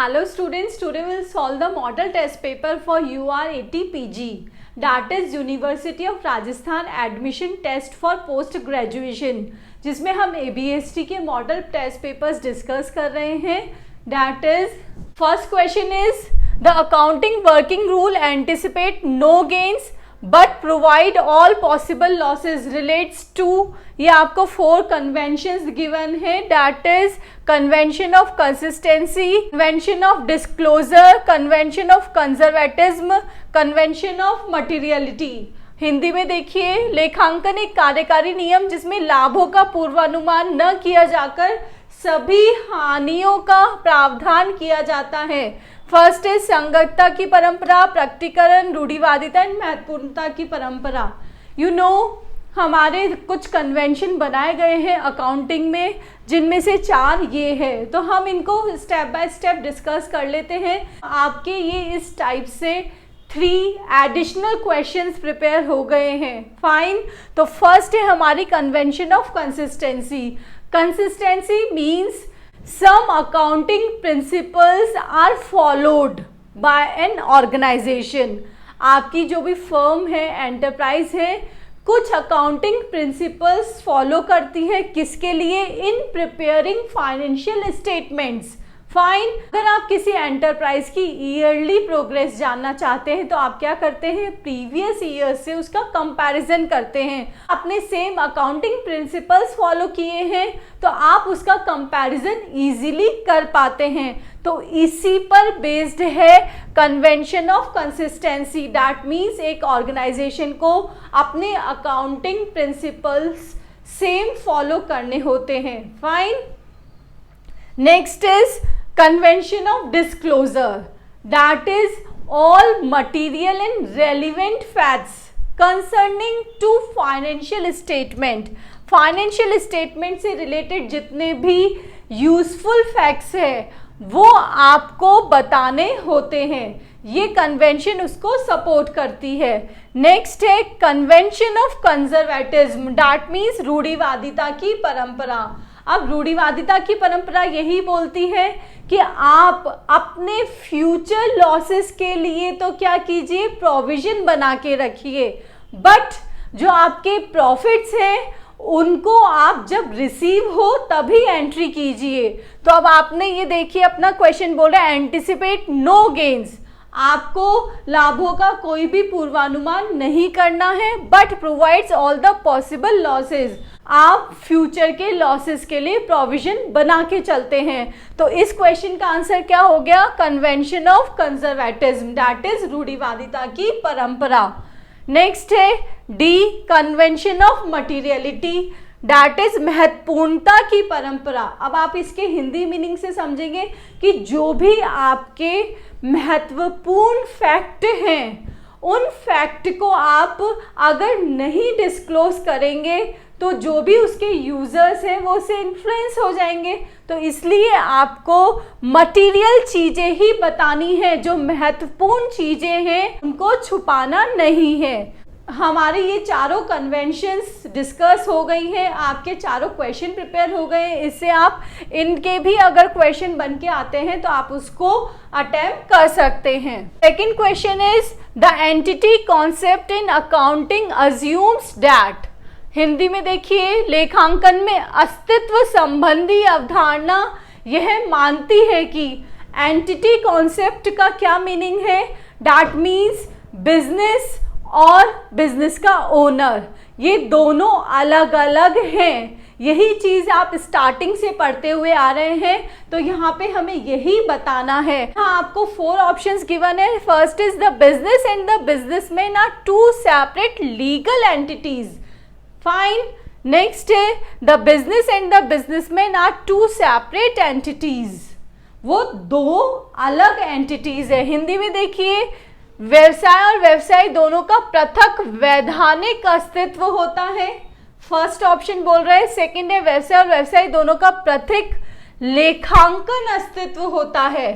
Hello students, today we'll solve the model test paper for UR80 PG, that is University of Rajasthan admission test for post graduation, जिसमें हम ABST के model test papers discuss कर रहे हैं. That is, first question is the accounting working rule anticipate no gains but provide all possible losses relates to, ये आपको 4 conventions given है. That is convention of consistency, convention of disclosure, convention of conservatism, convention of materiality. Hindi में देखिए, लेखांकन एक कार्यकारी नियम जिसमें लाभों का पूर्वानुमान न किया जाकर सभी हानियों का प्रावधान किया जाता है. फर्स्ट है संगतता की परंपरा, प्रकटीकरण, रूढ़िवादिता एंड महत्वपूर्णता की परंपरा. हमारे कुछ कन्वेंशन बनाए गए हैं अकाउंटिंग में, जिनमें से 4 ये है. तो हम इनको स्टेप बाय स्टेप डिस्कस कर लेते हैं. आपके ये इस टाइप से 3 एडिशनल क्वेश्चंस प्रिपेयर हो गए हैं. फाइन. तो फर्स्ट है हमारी convention of consistency. Consistency means some accounting principles are followed by an organization. आपकी जो भी फर्म है, एंटरप्राइज है, कुछ अकाउंटिंग प्रिंसिपल्स फॉलो करती है. किसके लिए? In preparing financial statements. Fine. अगर आप किसी एंटरप्राइज की ईयरली प्रोग्रेस जानना चाहते हैं तो आप क्या करते हैं? प्रीवियस ईयर से उसका कंपैरिजन करते हैं. आपने सेम अकाउंटिंग प्रिंसिपल्स फॉलो किए हैं तो आप उसका कंपैरिजन इजीली कर पाते हैं. तो इसी पर बेस्ड है convention of consistency. That means एक ऑर्गेनाइजेशन को अपने अकाउंटिंग प्रिंसिपल्स सेम फॉलो करने होते हैं. Fine. Next is convention of disclosure. That is all material and relevant facts concerning to financial statement. Financial statement से related जितने भी useful facts है वो आपको बताने होते हैं. ये कन्वेंशन उसको सपोर्ट करती है. नेक्स्ट है convention of conservatism. That means रूढ़िवादिता की परंपरा. अब रूढ़िवादिता की परंपरा यही बोलती है कि आप अपने फ्यूचर लॉसेस के लिए तो क्या कीजिए? प्रोविजन बना के रखिए, बट जो आपके प्रॉफिट्स हैं उनको आप जब रिसीव हो तभी एंट्री कीजिए. तो अब आपने ये देखिए, अपना क्वेश्चन बोल रहा है एंटिसिपेट नो गेन्स. आपको लाभों का कोई भी पूर्वानुमान नहीं करना है, but provides all the possible losses. आप फ्यूचर के लॉसेस के लिए प्रोविजन बना के चलते हैं. तो इस क्वेश्चन का आंसर क्या हो गया? Convention of conservatism. That is रूढ़िवादिता की परंपरा. नेक्स्ट है D, convention of materiality. That is महत्वपूर्णता की परंपरा. अब आप इसके हिंदी मीनिंग से समझेंगे कि जो भी आपके महत्वपूर्ण फैक्ट हैं उन फैक्ट को आप अगर नहीं डिस्क्लोज करेंगे तो जो भी उसके यूजर्स हैं वो उससे इन्फ्लुएंस हो जाएंगे. तो इसलिए आपको मटेरियल चीजें ही बतानी है, जो महत्वपूर्ण चीजें हैं उनको छुपाना नहीं है. हमारे ये चारों कन्वेंशंस डिस्कस हो गई हैं. आपके चारों क्वेश्चन प्रिपेयर हो गए. इससे आप इनके भी अगर क्वेश्चन बन के आते हैं तो आप उसको अटेम्प्ट कर सकते हैं. Second question is the entity concept in accounting assumes that. Hindi में देखिए, लेखांकन में अस्तित्व संबंधी अवधारणा यह मानती है कि एंटिटी कॉन्सेप्ट का क्या मीनिंग है? दैट मीन्स बिजनेस और बिजनेस का ओनर, ये दोनों अलग अलग हैं. यही चीज आप स्टार्टिंग से पढ़ते हुए आ रहे हैं. तो यहाँ पे हमें यही बताना है. हाँ, आपको 4 ऑप्शंस गिवन है. First is the business and the businessman are 2 separate legal entities. Fine. Next है the business and the businessman are 2 separate entities. वो 2 अलग एंटिटीज है. हिंदी में देखिए, व्यवसाय और व्यवसाय दोनों का पृथक वैधानिक अस्तित्व होता है. फर्स्ट ऑप्शन बोल रहे हैं. सेकंड है व्यवसाय और व्यवसाय दोनों का पृथक लेखांकन अस्तित्व होता है.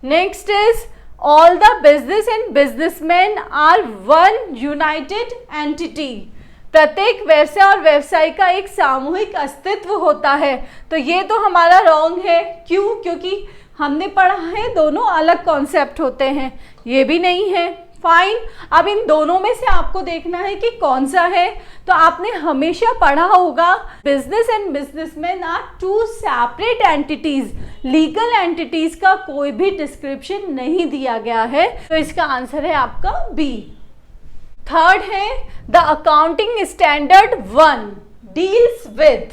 Next is all the business and businessman are 1 united entity. प्रत्येक व्यवसाय और व्यवसाय का एक सामूहिक अस्तित्व होता है. तो ये तो हमारा रॉन्ग है. क्यों? क्योंकि हमने पढ़ा है दोनों अलग कॉन्सेप्ट होते हैं, ये भी नहीं है। फाइन, अब इन दोनों में से आपको देखना है कि कौन सा है। तो आपने हमेशा पढ़ा होगा business and businessman are two separate entities, legal entities का कोई भी डिस्क्रिप्शन नहीं दिया गया है, तो इसका आंसर है आपका बी। थर्ड है the accounting standard 1 deals with,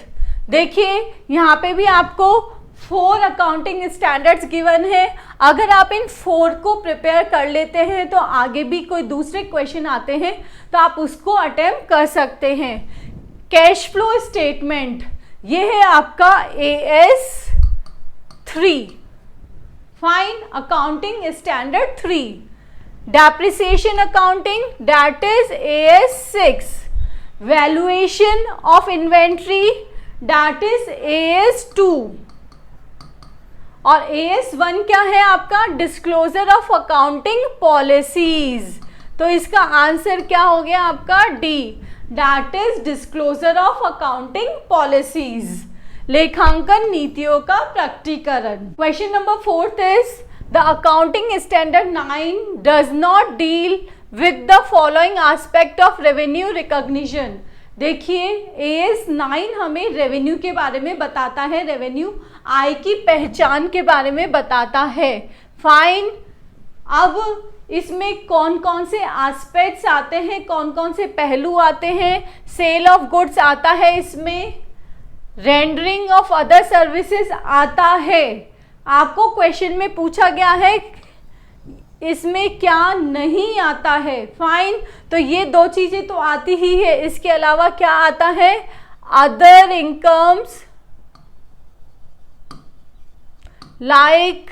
देखिए यहाँ पे भी आपको 4 अकाउंटिंग स्टैंडर्ड्स गिवन है। अगर आप इन 4 को प्रिपेयर कर लेते हैं तो आगे भी कोई दूसरे क्वेश्चन आते हैं तो आप उसको अटेम्प्ट कर सकते हैं। कैश फ्लो स्टेटमेंट, ये है आपका AS3, fine, accounting standard 3। Depreciation accounting, that is AS6। Valuation of inventory, that is AS2। और AS1 क्या है आपका, डिस्क्लोजर ऑफ अकाउंटिंग पॉलिसीज। तो इसका आंसर क्या हो गया आपका D, that is disclosure of accounting policies, लेखांकन नीतियों का प्रकटीकरण। Question number 4 is the accounting standard 9 does not deal with the following aspect of revenue recognition. देखिए AS9 हमें रेवेन्यू के बारे में बताता है, रेवेन्यू आय की पहचान के बारे में बताता है। फाइन, अब इसमें कौन कौन से एस्पेक्ट्स आते हैं, कौन कौन से पहलू आते हैं। सेल ऑफ गुड्स आता है इसमें, रेंडरिंग ऑफ अदर सर्विसेज आता है। आपको क्वेश्चन में पूछा गया है इसमें क्या नहीं आता है। फाइन, तो ये 2 चीजें तो आती ही है, इसके अलावा क्या आता है, other incomes like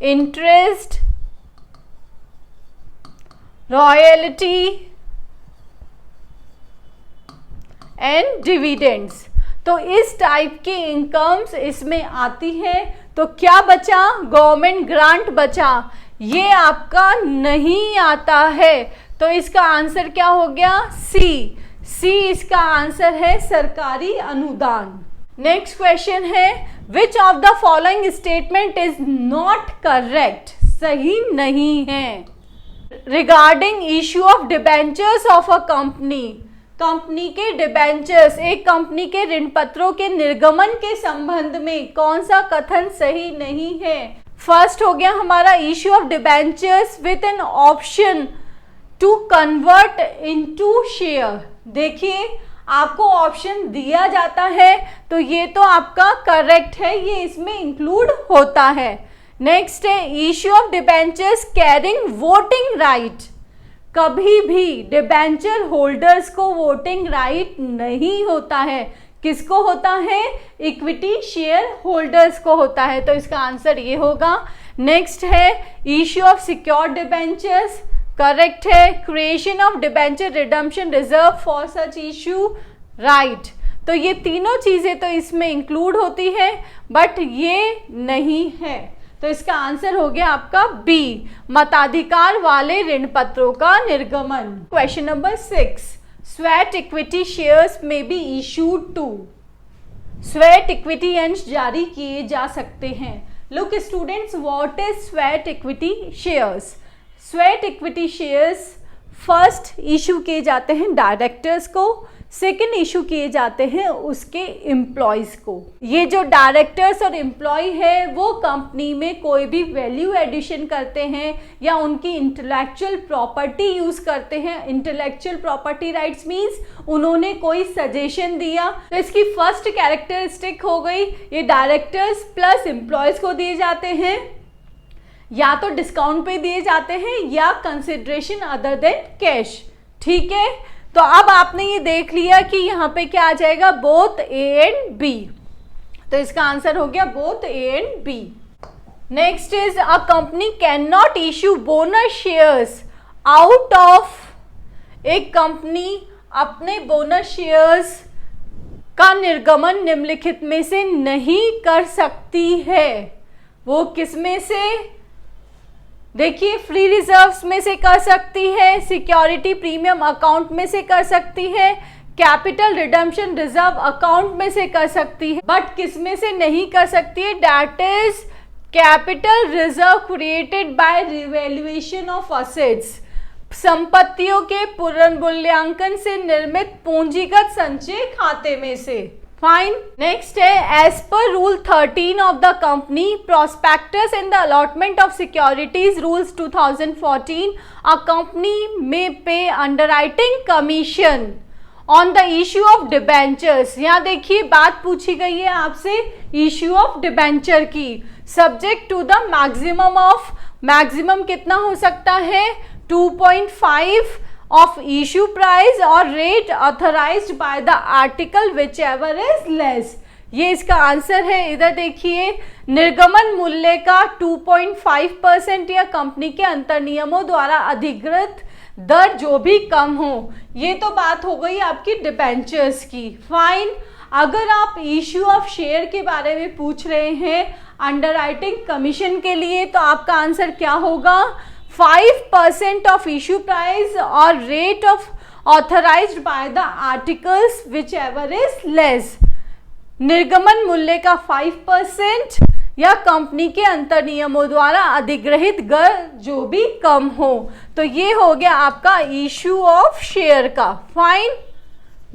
interest, royalty and dividends. तो इस टाइप की इनकम्स इसमें आती है। तो क्या बचा, गवर्नमेंट ग्रांट बचा, ये आपका नहीं आता है। तो इसका आंसर क्या हो गया, सी। सी इसका आंसर है, सरकारी अनुदान। नेक्स्ट क्वेश्चन है which of the following statement is not correct, सही नहीं है। Regarding issue of debentures of a company, company के डिबेंचर्स, एक कंपनी के ऋण पत्रों के निर्गमन के संबंध में कौन सा कथन सही नहीं है। फर्स्ट हो गया हमारा issue of debentures with an option to convert into share. देखिए आपको ऑप्शन दिया जाता है तो ये तो आपका करेक्ट है, ये इसमें इंक्लूड होता है। नेक्स्ट है issue of debentures carrying voting right, कभी भी डिबेंचर होल्डर्स को वोटिंग राइट नहीं होता है। किसको होता है, इक्विटी शेयर होल्डर्स को होता है। तो इसका आंसर ये होगा। नेक्स्ट है issue of secured debentures, correct है। Creation of debenture redemption reserve for such issue, right. तो ये तीनों चीजें तो इसमें इंक्लूड होती है बट ये नहीं है। तो इसका आंसर हो गया आपका बी, मताधिकार वाले ऋण पत्रों का निर्गमन। Question number 6, sweat equity shares में be issued to, sweat equity अंश जारी किए जा सकते हैं। Look students, what is sweat equity shares. Sweat equity shares first issue किए जाते हैं डायरेक्टर्स को, सेकेंड इशू किए जाते हैं उसके एम्प्लॉयज़ को। ये जो डायरेक्टर्स और एम्प्लॉय है वो कंपनी में कोई भी वैल्यू एडिशन करते हैं या उनकी इंटेलेक्चुअल प्रॉपर्टी यूज़ करते हैं। इंटेलेक्चुअल प्रॉपर्टी राइट्स मीन्स उन्होंने कोई सजेशन दिया, तो इसकी फर्स्ट कैरेक्टरिस्टिक हो गई ये डायरेक्टर्स प्लस एम्प्लॉयज़ को दिए जाते हैं, या तो डिस्काउंट पे दिए जाते हैं या कंसिडरेशन अदर देन कैश। ठीक है, तो अब आपने ये देख लिया कि यहाँ पे क्या आ जाएगा, बोथ ए एंड बी। तो इसका आंसर हो गया both A and B. Next is a company can not issue bonus shares out of, एक कंपनी अपने बोनस शेयर्स का निर्गमन निम्नलिखित में से नहीं कर सकती है। वो किस में से, देखिए फ्री रिजर्व्स में से कर सकती है, सिक्योरिटी प्रीमियम अकाउंट में से कर सकती है, कैपिटल रिडम्पशन रिजर्व अकाउंट में से कर सकती है, बट किस में से नहीं कर सकती है, that is capital reserve created by revaluation of assets, संपत्तियों के पुनर्मूल्यांकन से निर्मित पूंजीगत संचय खाते में से। फाइन। नेक्स्ट है, as per rule 13 of the company prospectus in the allotment of securities rules 2014, a company may pay underwriting commission on the issue of debentures. यहाँ देखिए बात पूछी गई है आपसे इश्यू ऑफ डिबेंचर की, सब्जेक्ट टू द मैक्सिमम कितना हो सकता है 2.5 of issue price और rate authorized by the article whichever is less। ये इसका आंसर है। इधर देखिए निर्गमन मूल्य का 2.5% या कंपनी के अंतर नियमों द्वारा अधिकृत दर जो भी कम हो। ये तो बात हो गई आपकी डिबेंचर्स की। फाइन। अगर आप इश्यू ऑफ शेयर के बारे में पूछ रहे हैं अंडरराइटिंग कमीशन के लिए, तो आपका आंसर क्या होगा 5% ऑफ इश्यू प्राइस और rate of authorised by the articles which ever is less. निर्गमन मूल्य का 5% या कंपनी के अंतर नियमों द्वारा अधिग्रहित दर जो भी कम हो। तो ये हो गया आपका इश्यू ऑफ शेयर का। फाइन।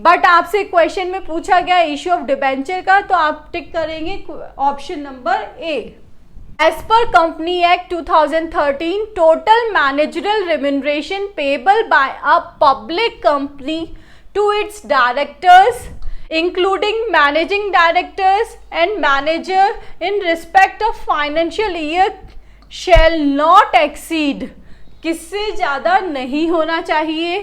बट आपसे क्वेश्चन में पूछा गया इश्यू ऑफ डिबेंचर का, तो आप टिक करेंगे option number A. As per Company Act 2013, total managerial remuneration payable by a public company to its directors, including managing directors and manager in respect of financial year, shall not exceed। किससे ज़्यादा नहीं होना चाहिए।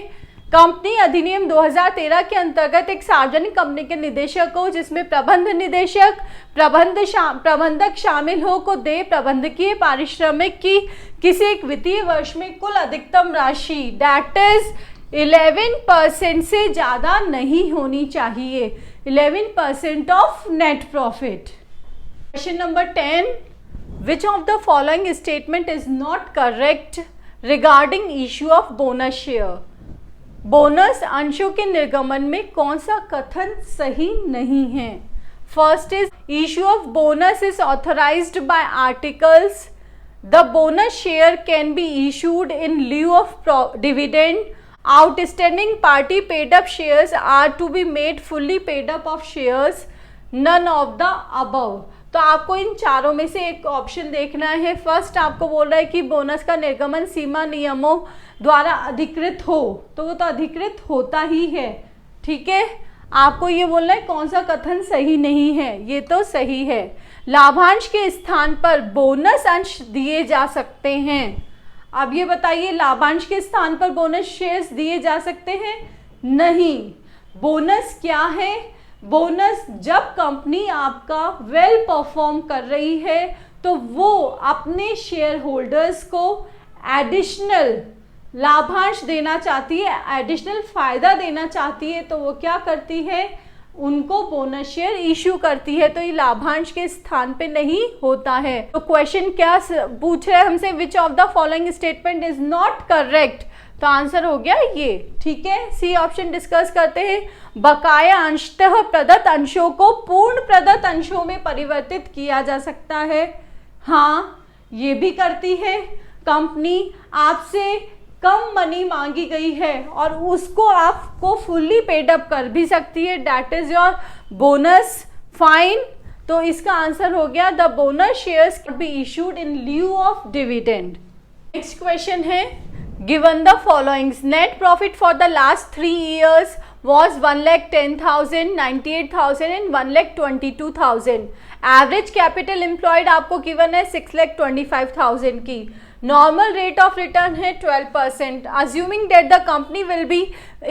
Company अधिनियम 2013 के अंतर्गत एक सार्वजनिक कंपनी के निदेशक को, जिसमें प्रबंध निदेशक प्रबंधक शामिल हो, को दे प्रबंधकीय पारिश्रमिक की किसी एक वित्तीय वर्ष में कुल अधिकतम राशि दैट इज 11% से ज़्यादा नहीं होनी चाहिए, 11% of net profit. Question number 10, which of the following statement is not correct regarding issue of bonus share. Bonus अंशों के निर्गमन में कौन सा कथन सही नहीं है। First is issue of bonus is authorized by articles, the bonus share can be issued in lieu of dividend, outstanding partly paid up shares are to be made fully paid up of shares, none of the above. तो आपको इन चारों में से एक option देखना है। First आपको बोल रहा है कि बोनस का निर्गमन सीमा नियमों द्वारा अधिकृत हो, तो वो तो अधिकृत होता ही है। ठीक है, आपको ये बोलना है कौन सा कथन सही नहीं है। ये तो सही है। लाभांश के स्थान पर बोनस अंश दिए जा सकते हैं। अब ये बताइए लाभांश के स्थान पर बोनस शेयर्स दिए जा सकते हैं? नहीं। बोनस क्या है? बोनस जब कंपनी आपका वेल परफॉर्म कर रही है तो वो अपने शेयर होल्डर्स को एडिशनल लाभांश देना चाहती है, एडिशनल फायदा देना चाहती है, तो वो क्या करती है, उनको बोनस शेयर इशू करती है। तो ये लाभांश के स्थान पे नहीं होता है। तो क्वेश्चन क्या पूछ रहे हैं हमसे, which of the following statement is not correct. तो आंसर हो गया ये। ठीक है, सी ऑप्शन डिस्कस करते हैं। बकाया अंशतः प्रदत्त अंशों को पूर्ण प्रदत्त अंशों में परिवर्तित किया जा सकता है। हाँ, ये भी करती है। कंपनी आपसे कम मनी मांगी गई है और उसको आपको फुल्ली पेड अप कर भी सकती है, that is your bonus. Fine. तो इसका आंसर हो गया the bonus shares can be issued in lieu of dividend. Next question है, given the followings, net profit for the last 3 years was 1,10,000, 98,000 and 1,22,000। Average capital employed आपको given है 6,25,000 की। Normal rate of return है 12%। Assuming that the company will be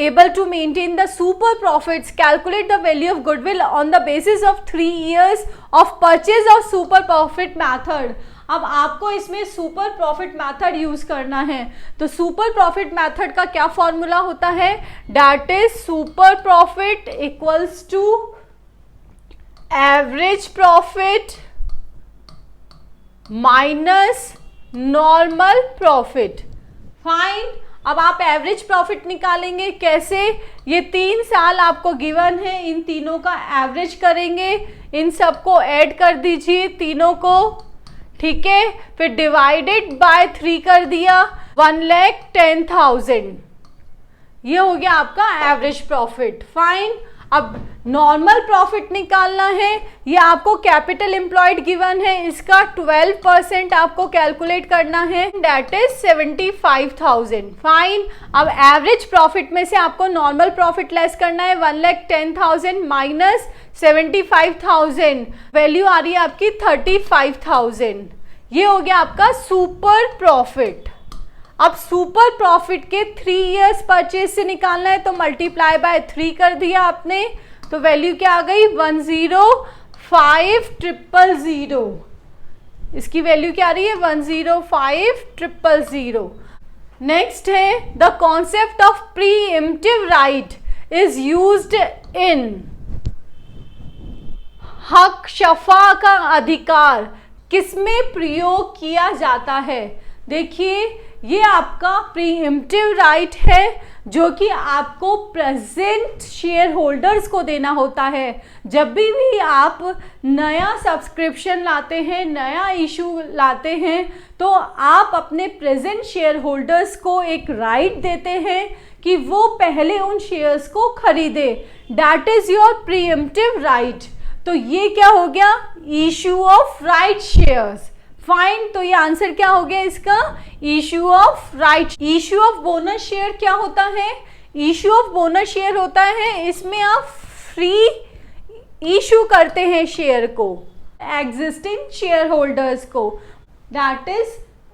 able to maintain the super profits, calculate the value of goodwill on the basis of 3 years of purchase of super profit method. अब आपको इसमें super profit method use करना है। तो super profit method का क्या formula होता है, that is super profit equals to average profit minus normal profit. Fine. अब आप एवरेज प्रॉफिट निकालेंगे कैसे, ये 3 साल आपको गिवन है, इन तीनों का एवरेज करेंगे, इन सबको ऐड कर दीजिए तीनों को, ठीक है, फिर डिवाइडेड बाय 3 कर दिया, 1,10,000, ये हो गया आपका एवरेज प्रॉफिट। फाइन। अब नॉर्मल प्रॉफिट निकालना है, ये आपको कैपिटल एम्प्लॉयड गिवन है, इसका 12% आपको कैलकुलेट करना है, दैट इज 75,000। फाइन। अब एवरेज प्रॉफिट में से आपको नॉर्मल प्रॉफिट लेस करना है, 1,10,000 माइनस 75,000, वैल्यू आ रही है आपकी 35,000। ये हो गया आपका सुपर प्रॉफिट। अब सुपर प्रॉफिट के 3 इयर्स परचेज से निकालना है, तो मल्टीप्लाई बाय 3 कर दिया आपने, तो वैल्यू क्या आ गई 105,000। इसकी वैल्यू क्या आ रही है 105,000। नेक्स्ट है the concept of pre-emptive right is used in. हक शफा का अधिकार किसमें प्रयोग किया जाता है? देखिए, ये आपका प्रीएम्प्टिव राइट है जो कि आपको प्रेजेंट शेयर होल्डर्स को देना होता है। जब भी आप नया सब्सक्रिप्शन लाते हैं, नया इशू लाते हैं, तो आप अपने प्रेजेंट शेयर होल्डर्स को एक राइट देते हैं कि वो पहले उन शेयर्स को खरीदे। That is your pre-emptive right. तो ये क्या हो गया? Issue of right shares. Fine. तो ये आंसर क्या हो गया इसका? Issue of right. Issue of bonus share क्या होता है? इशू ऑफ बोनस शेयर होता है, इसमें आप फ्री इशू करते हैं शेयर को एग्जिस्टिंग शेयर होल्डर्स को, that is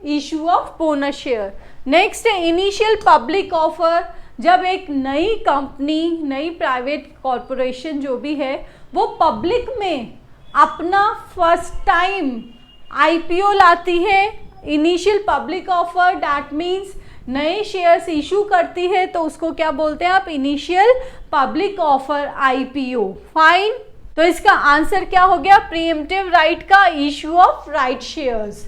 issue of bonus share. Next है इनिशियल पब्लिक ऑफर। जब एक नई कंपनी, नई प्राइवेट कॉरपोरेशन जो भी है, वो पब्लिक में अपना फर्स्ट टाइम आईपीओ लाती है, initial public offer, that means नए शेयर्स इशू करती है, तो उसको क्या बोलते हैं आप? Initial public offer, IPO. Fine. तो इसका आंसर क्या हो गया? प्रीएम्प्टिव राइट का issue of right shares.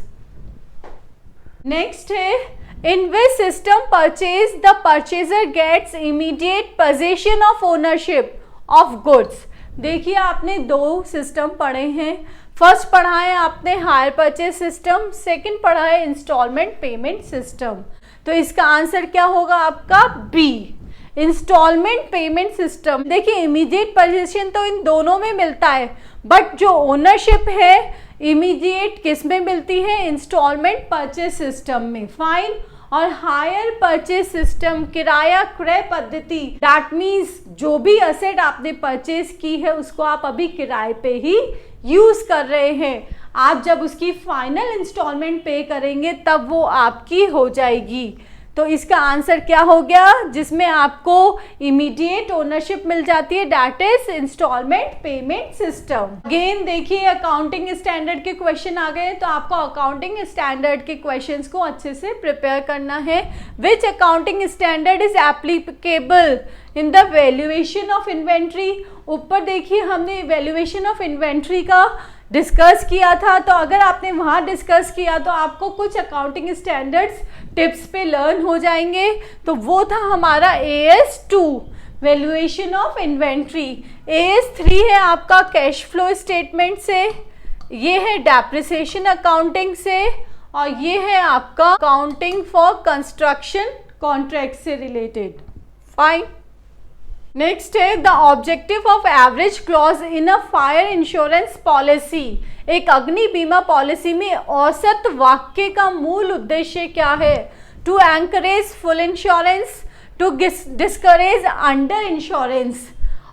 Next है in which system purchase the purchaser gets immediate possession of ownership of goods. देखिए, आपने 2 सिस्टम पढ़े हैं। फर्स्ट पढ़ा है आपने हायर परचेज सिस्टम, सेकंड पढ़ा है इंस्टॉलमेंट पेमेंट सिस्टम। तो इसका आंसर क्या होगा आपका? B, installment payment system. देखिए, इमीडिएट पोजीशन तो इन दोनों में मिलता है, बट जो ओनरशिप है इमीडिएट किस में मिलती है? इंस्टॉलमेंट परचेज सिस्टम में। फाइन। और हायर परचेज सिस्टम किराया क्रय पद्धति, दैट मीन्स जो भी असेट आपने परचेज की है उसको आप अभी किराए पे ही यूज कर रहे हैं। आप जब उसकी फाइनल इंस्टॉलमेंट पे करेंगे तब वो आपकी हो जाएगी। तो इसका आंसर क्या हो गया? जिसमें आपको इमीडिएट ओनरशिप मिल जाती है, that is installment payment system. Again देखिए, अकाउंटिंग स्टैंडर्ड के क्वेश्चन आ गए, तो आपको अकाउंटिंग स्टैंडर्ड के क्वेश्चंस को अच्छे से प्रिपेयर करना है। Which accounting standard is applicable in the valuation of inventory? ऊपर देखिए, हमने वैल्यूएशन ऑफ इन्वेंट्री का डिस्कस किया था, तो अगर आपने वहाँ डिस्कस किया तो आपको कुछ अकाउंटिंग स्टैंडर्ड्स टिप्स पे लर्न हो जाएंगे। तो वो था हमारा AS2 valuation of inventory. AS3 है आपका कैश फ्लो स्टेटमेंट से, ये है डेप्रिसिएशन अकाउंटिंग से, और ये है आपका अकाउंटिंग फॉर कंस्ट्रक्शन कॉन्ट्रैक्ट से रिलेटेड। फाइन। नेक्स्ट है the objective of average clause in a fire insurance policy. एक अग्नि बीमा पॉलिसी में औसत वाक्य का मूल उद्देश्य क्या है? To encourage full insurance, to discourage under insurance,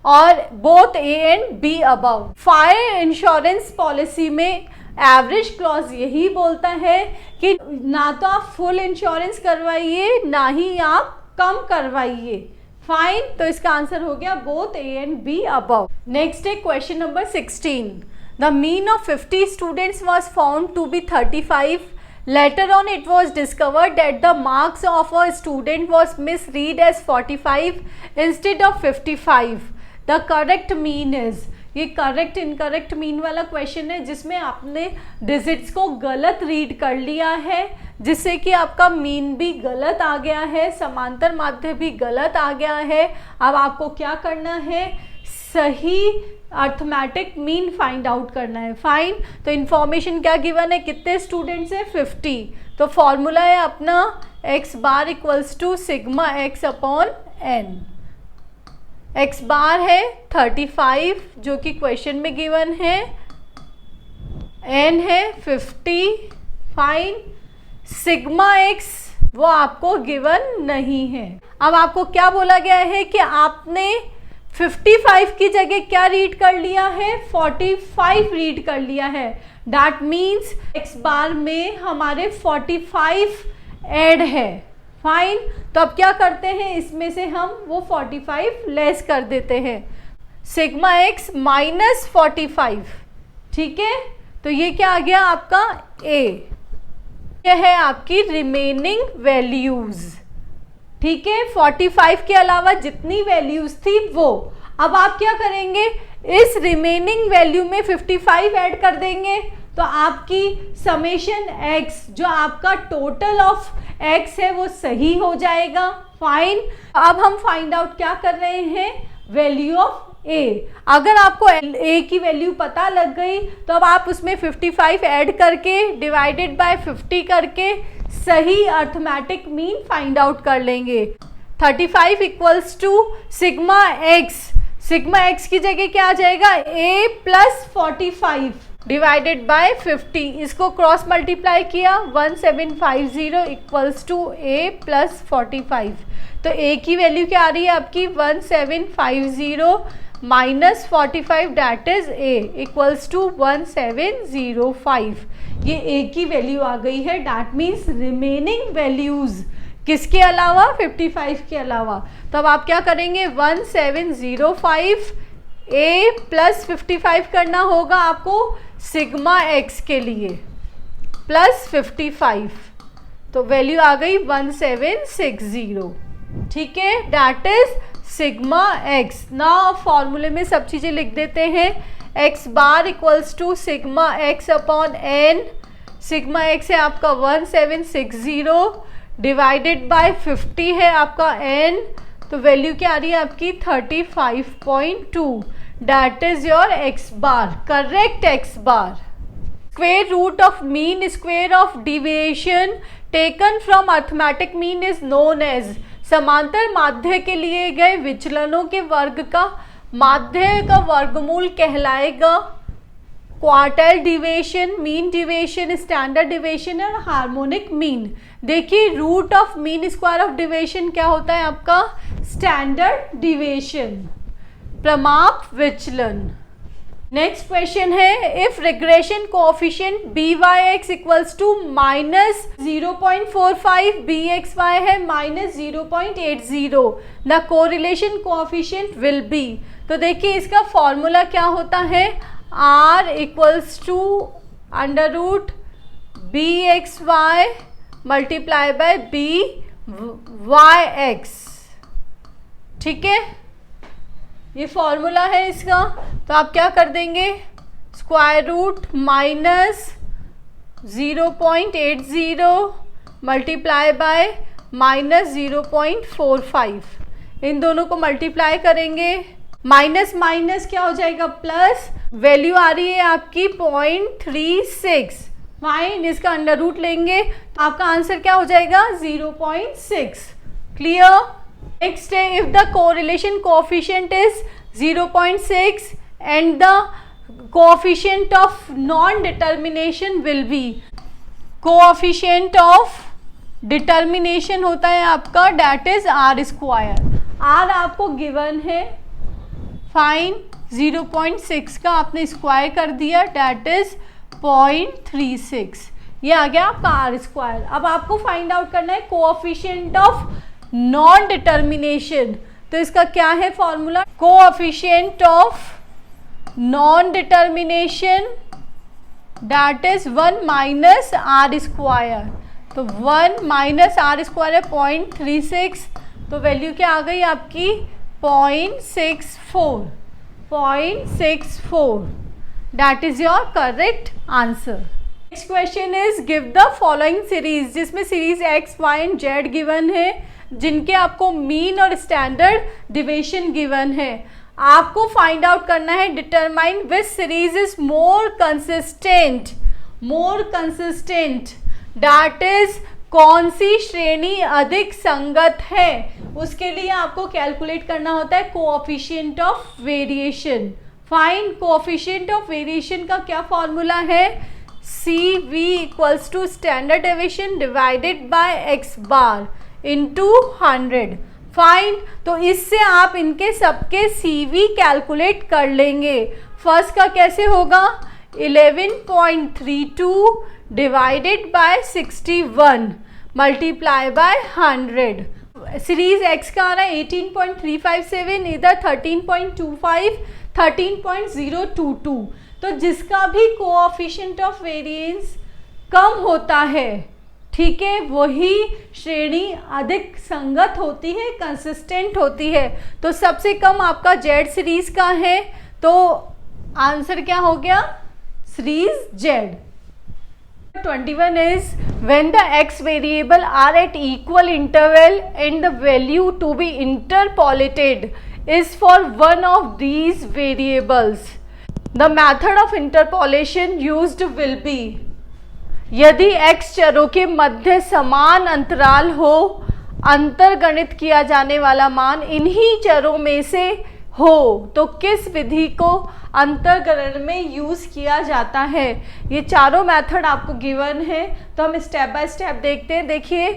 और both A and B above. Fire insurance policy में एवरेज क्लॉज यही बोलता है कि ना तो आप फुल इंश्योरेंस करवाइए, ना ही आप कम करवाइए। फाइन। तो इसका आंसर हो गया both A and B above. Next है question number 16। The mean of 50 students was found to be 35. Later on it was discovered that the marks of a student was misread as 45 instead of 55. The correct mean is, ये correct incorrect mean वाला question है जिसमें आपने digits को गलत read कर लिया है, जिससे कि आपका मीन भी गलत आ गया है, समांतर माध्य भी गलत आ गया है। अब आपको क्या करना है? सही अर्थमेटिक मीन फाइंड आउट करना है। फाइन, तो इन्फॉर्मेशन क्या गिवन है, कितने स्टूडेंट्स हैं 50। तो फॉर्मूला है अपना x bar equals to sigma x upon n. X bar है 35 जो कि क्वेश्चन में गिवन है, एन है 50। फाइन, सिग्मा एक्स वो आपको गिवन नहीं है। अब आपको क्या बोला गया है कि आपने 55 की जगह क्या रीड कर लिया है, 45 रीड कर लिया है। दैट मीन्स एक्स बार में हमारे 45 ऐड है। फाइन, तो अब क्या करते हैं, इसमें से हम वो 45 लेस कर देते हैं, सिग्मा एक्स माइनस 45। ठीक है, तो ये क्या आ गया आपका ए, यह है आपकी रिमेनिंग वैल्यूज। ठीक है, 45 के अलावा जितनी वैल्यूज थी वो। अब आप क्या करेंगे, इस रिमेनिंग वैल्यू में 55 ऐड कर देंगे, तो आपकी समेशन x जो आपका टोटल ऑफ x है वो सही हो जाएगा। फाइन, अब हम फाइंड आउट क्या कर रहे हैं, वैल्यू ऑफ a। अगर आपको a की वैल्यू पता लग गई तो अब आप उसमें 55 ऐड करके डिवाइडेड बाय 50 करके सही अर्थमेटिक मीन फाइंड आउट कर लेंगे। 35 equals to sigma X, sigma X की जगह क्या आ जाएगा, a प्लस 45 डिवाइडेड बाय 50। इसको क्रॉस मल्टीप्लाई किया, 1750 इक्वल्स टू a प्लस 45। तो a की वैल्यू क्या आ रही है आपकी, 1750 minus 45 that is a equals to 1705। ये a की वैल्यू आ गई है। डैट मीन्स रिमेनिंग वैल्यूज किसके अलावा, 55 के अलावा। तो अब आप क्या करेंगे, 1705 a प्लस 55 करना होगा आपको सिग्मा x के लिए प्लस 55, तो वैल्यू आ गई 1760। ठीक है, डैट इज सिग्मा x। ना फॉर्मूले में सब चीज़ें लिख देते हैं, x bar equals to sigma x upon n। Sigma x है आपका 1760 डिवाइडेड बाय 50 है आपका n, तो वैल्यू क्या आ रही है आपकी 35.2। That is your x bar, correct x bar. Square root of mean square of deviation taken from arithmetic mean is known as. समांतर माध्य के लिए गए विचलनों के वर्ग का माध्य का वर्गमूल कहलाएगा quartile deviation, mean deviation, standard deviation और हार्मोनिक मीन। देखिए root of mean square of deviation क्या होता है आपका, स्टैंडर्ड डिविएशन, प्रमाप विचलन। नेक्स्ट क्वेश्चन है, if regression coefficient BYX equals to minus 0.45, BXY है minus 0.80, the correlation coefficient will be. तो देखिए इसका फॉर्मूला क्या होता है, R equals to under root BXY multiply by BYX। ठीक है, ये फॉर्मूला है इसका। तो आप क्या कर देंगे, square root minus 0.80 multiply by minus 0.45, इन दोनों को मल्टीप्लाई करेंगे, माइनस माइनस क्या हो जाएगा प्लस, वैल्यू आ रही है आपकी 0.36। फाइन, इसका अंडर रूट लेंगे तो आपका आंसर क्या हो जाएगा 0.6। क्लियर। नेक्स्ट है, if the correlation coefficient is 0.6 and the coefficient of non-determination will be, coefficient of determination होता है आपका that is r square. r आपको गिवन है, फाइन 0.6 का आपने स्क्वायर कर दिया that is 0.36, ये आ गया आपका r स्क्वायर। अब आपको फाइंड आउट करना है कोएफिशिएंट ऑफ नॉन डिटर्मिनेशन। तो इसका क्या है formula, coefficient of non determination that is 1 minus R square. तो 1 माइनस आर स्क्वायर है 0.36, तो वैल्यू क्या आ गई आपकी 0.64, 0.64। That is your correct answer. Next question is give the following series, जिसमें series x, y and z given है, जिनके आपको मीन और स्टैंडर्ड डिविएशन गिवन है। आपको फाइंड आउट करना है determine which series is more consistent, that is कौन सी श्रेणी अधिक संगत है। उसके लिए आपको कैलकुलेट करना होता है coefficient of variation. Find coefficient of variation का क्या फॉर्मूला है, CV equals to standard deviation divided by x bar into 100। Fine, तो इससे आप इनके सबके CV कैलकुलेट कर लेंगे। फर्स्ट का कैसे होगा, 11.32 divided by 61 multiply by 100। Series x का आ रहा है 18.357, इधर 13.25, 13.022। तो जिसका भी कोएफिशिएंट ऑफ वेरिएंस कम होता है, ठीक है, वही श्रेणी अधिक संगत होती है, कंसिस्टेंट होती है। तो सबसे कम आपका Z सीरीज का है, तो आंसर क्या हो गया, series Z। 21 is when the x variable are at equal interval and the value to be interpolated is for one of these variables, the method of interpolation used will be। यदि x चरों के मध्य समान अंतराल हो, अंतर्गणित किया जाने वाला मान इन्हीं चरों में से हो, तो किस विधि को अंतर्गणन में यूज किया जाता है। ये चारों मेथड आपको गिवन है, तो हम स्टेप बाय स्टेप देखते हैं। देखिए,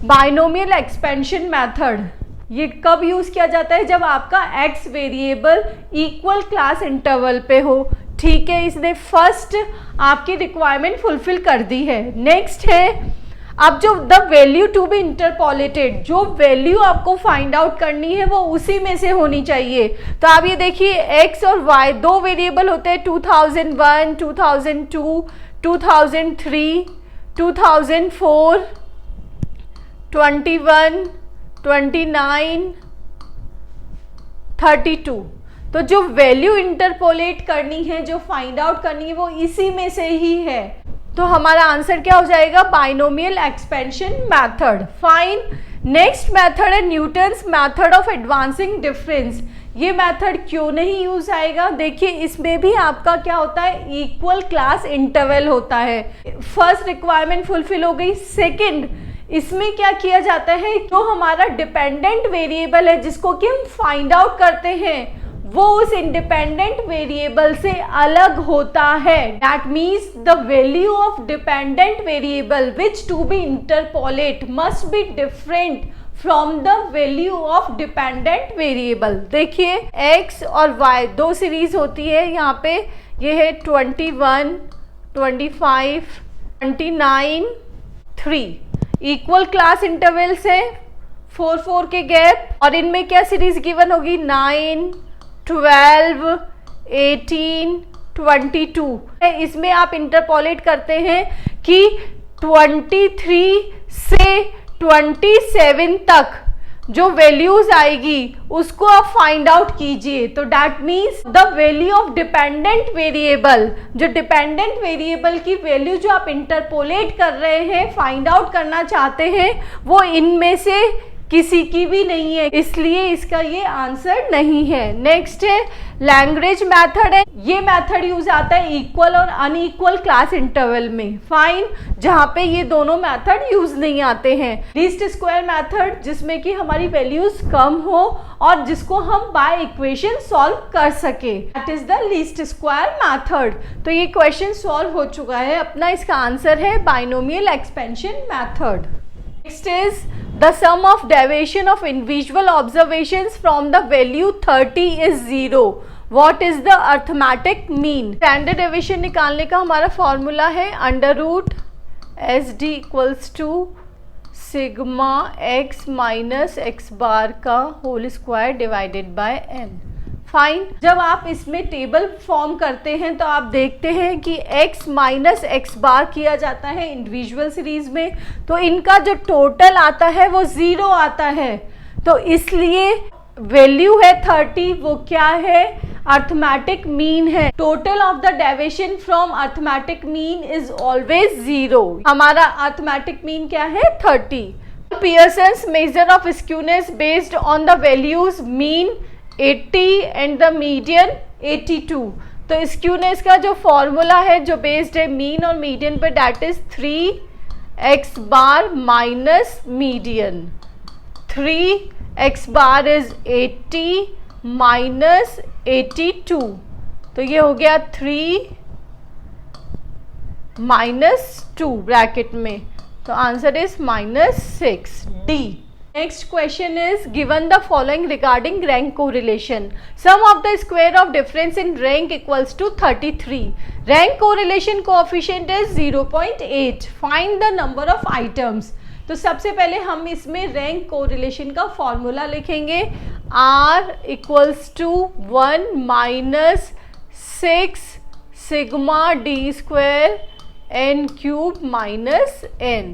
बाइनोमियल एक्सपेंशन मेथड, ये कब यूज किया जाता है, जब आपका x variable equal class interval पे हो, ठीक है। इसने फर्स्ट आपकी रिक्वायरमेंट फुलफिल कर दी है। नेक्स्ट है, अब जो the value to be interpolated, जो वैल्यू आपको फाइंड आउट करनी है वो उसी में से होनी चाहिए। तो आप ये देखिए, x और y दो वेरिएबल होते हैं, 2001, 2002, 2003, 2004, 21, 29, 32। तो जो वैल्यू इंटरपोलेट करनी है, जो फाइंड आउट करनी है, वो इसी में से ही है। तो हमारा आंसर क्या हो जाएगा, binomial expansion method. Fine, next method है Newton's method of advancing difference. ये मेथड क्यों नहीं यूज आएगा, देखिए इसमें भी आपका क्या होता है, इक्वल क्लास इंटरवल होता है। फर्स्ट रिक्वायरमेंट फुलफिल हो गई। सेकंड, इसमें क्या किया जाता है, जो हमारा डिपेंडेंट वेरिएबल है जिसको कि हम फाइंड आउट करते हैं, वो उस इंडिपेंडेंट वेरिएबल से अलग होता है। That means the value of dependent variable which to be interpolate must be different from the value of dependent variable. देखिए, x और y दो सीरीज होती है, यहाँ पे ये है 21, 25, 29, 3 इक्वल क्लास इंटरवल से 4 के गैप, और इनमें क्या सीरीज गिवन होगी, 9, 12, 18, 22। इसमें आप इंटरपोलेट करते हैं कि 23 से 27 तक जो वैल्यूज आएगी उसको आप फाइंड आउट कीजिए। तो that means the value of dependent variable, जो डिपेंडेंट वेरिएबल की वैल्यू जो आप इंटरपोलेट कर रहे हैं, फाइंड आउट करना चाहते हैं, वो इनमें से किसी की भी नहीं है, इसलिए इसका ये आंसर नहीं है। नेक्स्ट है लैग्रेंज मेथड है। ये मेथड यूज आता है इक्वल और अनइक्वल क्लास इंटरवल में। फाइन, जहाँ पे ये दोनों मेथड यूज नहीं आते हैं। लीस्ट स्क्वायर मेथड, जिसमें कि हमारी वैल्यूज कम हो और जिसको हम बाय इक्वेशन सॉल्व कर सके, that is the least square method. तो ये क्वेश्चन सॉल्व हो चुका है अपना, इसका आंसर है binomial expansion method. Next is the sum of deviation of individual observations from the value 30 is 0. What is the arithmetic mean? Standard deviation निकालने का हमारा फॉर्मूला है under root SD equals to sigma x minus x bar का whole square divided by n। Fine, जब आप इसमें table form करते हैं तो आप देखते हैं कि x माइनस एक्स बार किया जाता है इंडिविजुअल सीरीज में, तो इनका जो टोटल आता है वो 0 आता है। तो इसलिए वैल्यू है 30, वो क्या है, अर्थमेटिक मीन है। Total of the deviation from arithmetic mean is always 0। हमारा अर्थमेटिक मीन क्या है, 30। Pearson's measure of skewness based on the values mean 80 and the median 82। तो स्क्यूनेस का जो फॉर्मूला है जो बेस्ड है मीन और मीडियन पे, that is 3x bar minus median. 3x bar is 80 minus 82, तो ये हो गया 3 माइनस 2 ब्रैकेट में, तो answer is -6 D. Next question is given the following regarding rank correlation. Sum of the square of difference in rank equals to 33. Rank correlation coefficient is 0.8. Find the number of items. तो सबसे पहले हम इसमें rank correlation का formula लिखेंगे। R equals to 1 minus 6 sigma D square n cube minus n।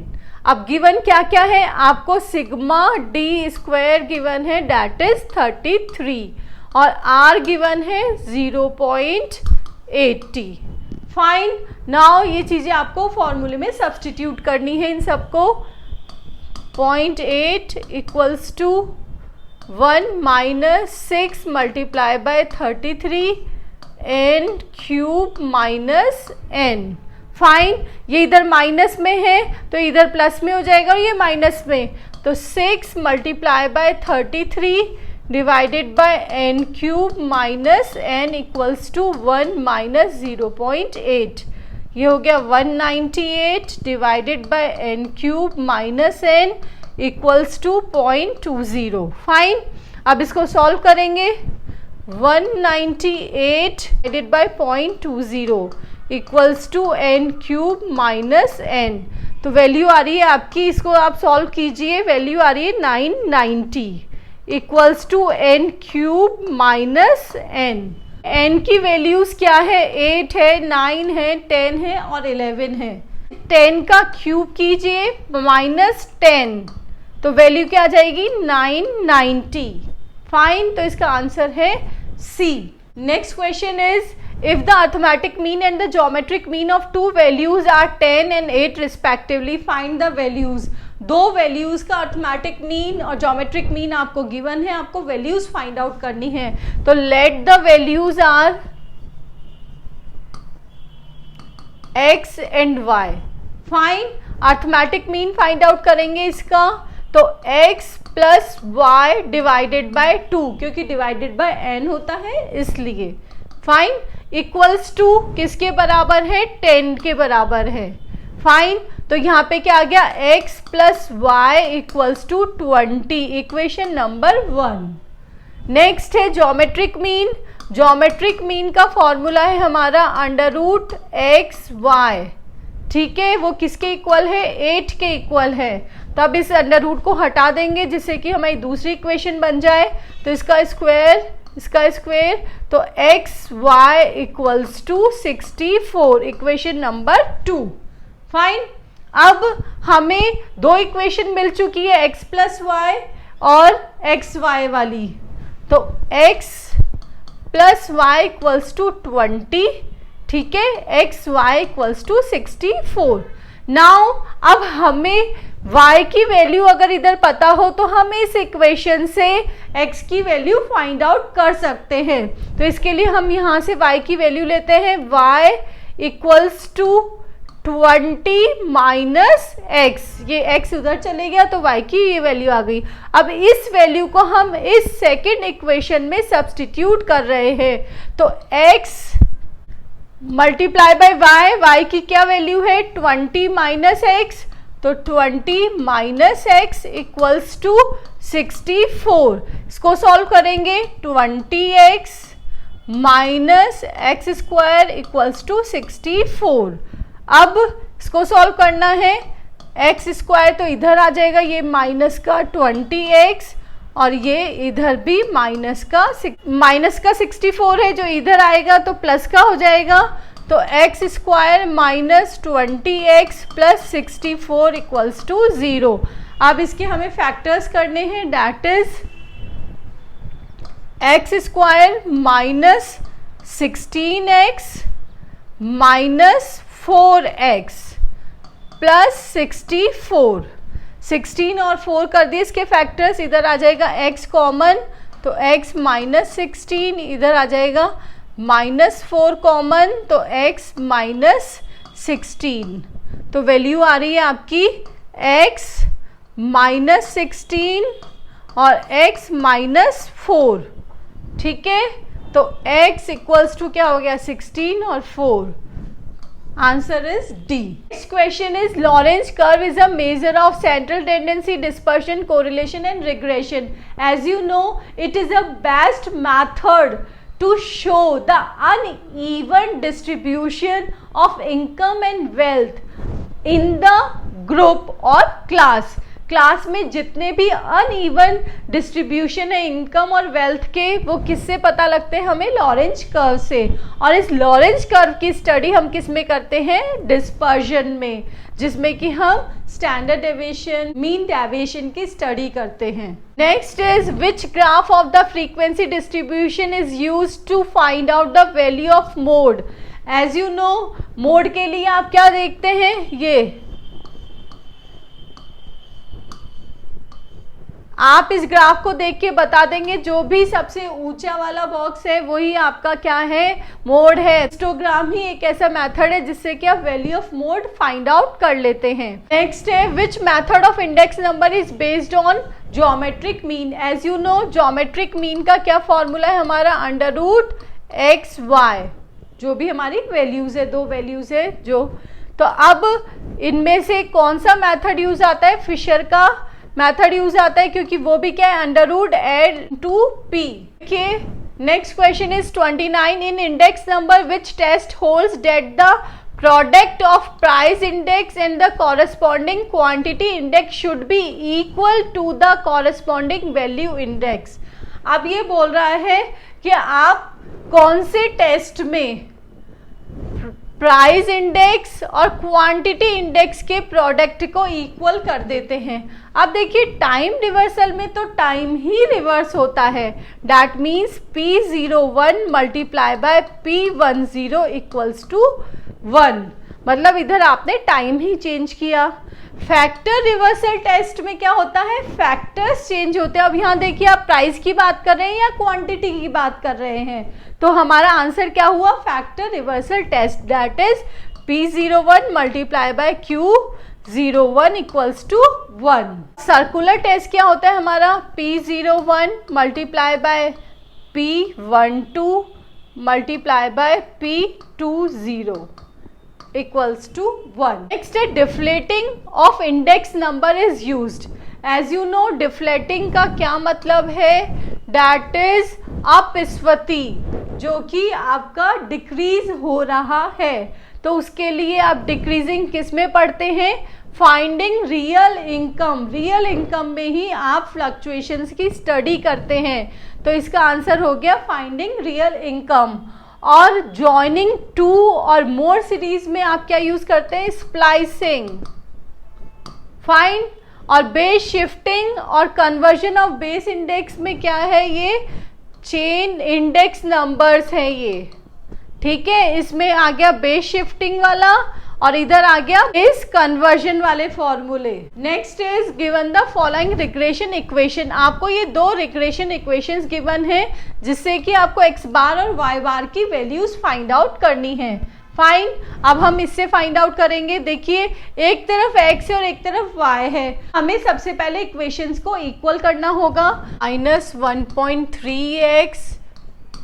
अब given क्या क्या है आपको, सिग्मा डी स्क्वायर गिवन है दैट इज 33 और R गिवन है 0.80। फाइन, नाउ ये चीज़ें आपको फॉर्मूले में सब्सटीट्यूट करनी है इन सबको। 0.8 equals to 1 minus 6 multiply by 33 n cube minus n। Fine, ये इधर माइनस में है तो इधर प्लस में हो जाएगा और ये माइनस में, तो 6 multiply by 33 divided by n cube minus n equals to 1 minus 0.8। ये हो गया 198 divided by n cube minus n equals to 0.20। Fine, अब इसको सॉल्व करेंगे। 198 divided by 0.20 equals to n cube minus n, तो वैल्यू आ रही है आपकी, इसको आप सॉल्व कीजिए, वैल्यू आ रही है 990 equals to n cube minus n। n की वैल्यूज क्या है, 8 है, 9 है, 10 है और 11 है। 10 का क्यूब कीजिए -10, तो वैल्यू क्या आ जाएगी 990। फाइन, तो इसका आंसर है C। Next question is if the arithmetic mean and the geometric mean of two values are 10 and 8 respectively, find the values। दो वैल्यूज का अर्थमेटिक मीन और ज्योमेट्रिक मीन आपको गिवन है, आपको वैल्यूज फाइंड आउट करनी है। तो let the values are x and y। Fine, arithmetic mean find out करेंगे इसका, तो x plus Y divided by 2, क्योंकि डिवाइडेड बाय n होता है इसलिए। फाइन, इक्वल्स टू किसके बराबर है, 10 के बराबर है। फाइन, तो यहाँ पे क्या आ गया, x plus Y equals to 20, equation number 1। Next है ज्योमेट्रिक मीन। ज्योमेट्रिक मीन का फॉर्मूला है हमारा √xy। ठीक है, वो किसके इक्वल है, 8 के इक्वल है। तो अब इस अंडर रूट को हटा देंगे जिससे कि हमारी दूसरी इक्वेशन बन जाए, तो इसका स्क्वायर तो X Y equals to 64, equation number 2। Fine, अब हमें दो इक्वेशन मिल चुकी है, x प्लस वाई और एक्स वाई वाली। तो x plus Y equals to 20, ठीक है, X Y equals to 64। Now अब हमें y की वैल्यू अगर इधर पता हो तो हम इस इक्वेशन से x की वैल्यू फाइंड आउट कर सकते हैं। तो इसके लिए हम यहाँ से y की वैल्यू लेते हैं, y equals to 20 minus x, ये x उधर चले गया तो y की ये वैल्यू आ गई। अब इस वैल्यू को हम इस सेकेंड इक्वेशन में सब्सटीट्यूट कर रहे हैं, तो x मल्टीप्लाई बाय y की क्या वैल्यू है, 20 माइनस x, तो 20 माइनस एक्स इक्वल्स टू 64। इसको सॉल्व करेंगे, 20x minus X square equals to 64। अब इसको सॉल्व करना है, एक्स स्क्वायर तो इधर आ जाएगा, ये माइनस का 20x और ये इधर भी माइनस का 64 है, जो इधर आएगा तो प्लस का हो जाएगा, तो X square minus 20x plus 64 equals to 0। अब इसके हमें फैक्टर्स करने हैं, that is X square minus 16x minus 4x plus 64। 16 और 4 कर दिए इसके फैक्टर्स, इधर आ जाएगा x कॉमन, तो x माइनस 16, इधर आ जाएगा -4 कॉमन, तो x माइनस 16, तो वैल्यू आ रही है आपकी x माइनस 16 और x माइनस 4, ठीक है। तो x इक्वल्स टू क्या हो गया, 16 और 4, answer is D. Next question is Lorenz curve is a measure of central tendency, dispersion, correlation and regression. As you know it is a best method to show the uneven distribution of income and wealth in the group or class। Class में जितने भी uneven distribution है income और wealth के, वो किससे पता लगते हैं हमें, लॉरेंज कर्व से। और इस लॉरेंज कर्व की स्टडी हम किस में करते हैं, डिस्पर्जन में, जिसमें कि हम स्टैंडर्ड डेविएशन, मीन डेविएशन की स्टडी करते हैं। Next is which graph of the frequency distribution is used to find out the value of mode. As you know mode के लिए आप क्या देखते हैं, ये आप इस ग्राफ को देख के बता देंगे, जो भी सबसे ऊंचा वाला बॉक्स है वही आपका क्या है, मोड है। हिस्टोग्राम ही एक ऐसा मेथड है जिससे कि आप value of mode find out कर लेते हैं। नेक्स्ट है which method of index number is based on geometric mean. As you know geometric mean का क्या फॉर्मूला है हमारा, √xy, जो भी हमारी वैल्यूज है, दो वैल्यूज है जो। तो अब इनमें से कौन सा मेथड यूज आता है, फिशर का मेथड यूज आता है, क्योंकि वो भी क्या है, √L/P। देखिए next question is 29 in index number which test holds that the product of price index and the corresponding quantity index should be equal to the corresponding value index. अब ये बोल रहा है कि आप कौन से टेस्ट में प्राइस इंडेक्स और क्वांटिटी इंडेक्स के प्रोडक्ट को इक्वल कर देते हैं। अब देखिए टाइम रिवर्सल में तो टाइम ही रिवर्स होता है, that means P01 multiply by P10 equals to 1, मतलब इधर आपने टाइम ही चेंज किया। फैक्टर रिवर्सल टेस्ट में क्या होता है, फैक्टर्स चेंज होते हैं। अब यहाँ देखिए आप प्राइस की बात कर रहे हैं या क्वांटिटी की बात कर रहे हैं, तो हमारा आंसर क्या हुआ, factor reversal test, that is P01 multiply by Q01 equals to 1। Circular test क्या होता है हमारा, P01 multiply by P12 multiply by P20 equals to 1. Next है deflating of index number is used. As you know deflating का क्या मतलब है, that is अपस्वती, जो कि आपका डिक्रीज हो रहा है। तो उसके लिए आप डिक्रीजिंग किस में पढ़ते हैं, finding real income. Real income में ही आप फ्लक्चुएशंस की स्टडी करते हैं, तो इसका आंसर हो गया फाइंडिंग रियल इनकम। और ज्वाइनिंग टू और मोर सीरीज में आप क्या यूज करते हैं, स्प्लाइसिंग, फाइन। और बेस शिफ्टिंग और कन्वर्जन ऑफ बेस इंडेक्स में क्या है, ये चेन इंडेक्स नंबर्स है ये, ठीक है। इसमें आ गया बेस शिफ्टिंग वाला और इधर आ गया बेस कन्वर्जन वाले फॉर्मूले। Next is given the following regression equation. आपको ये दो रिग्रेशन इक्वेशंस गिवन है जिससे कि आपको x बार और y बार की वैल्यूज फाइंड आउट करनी है, फाइन। अब हम इससे फाइंड आउट करेंगे। देखिए एक तरफ x है और एक तरफ y है, हमें सबसे पहले इक्वेशंस को इक्वल करना होगा। -1.3x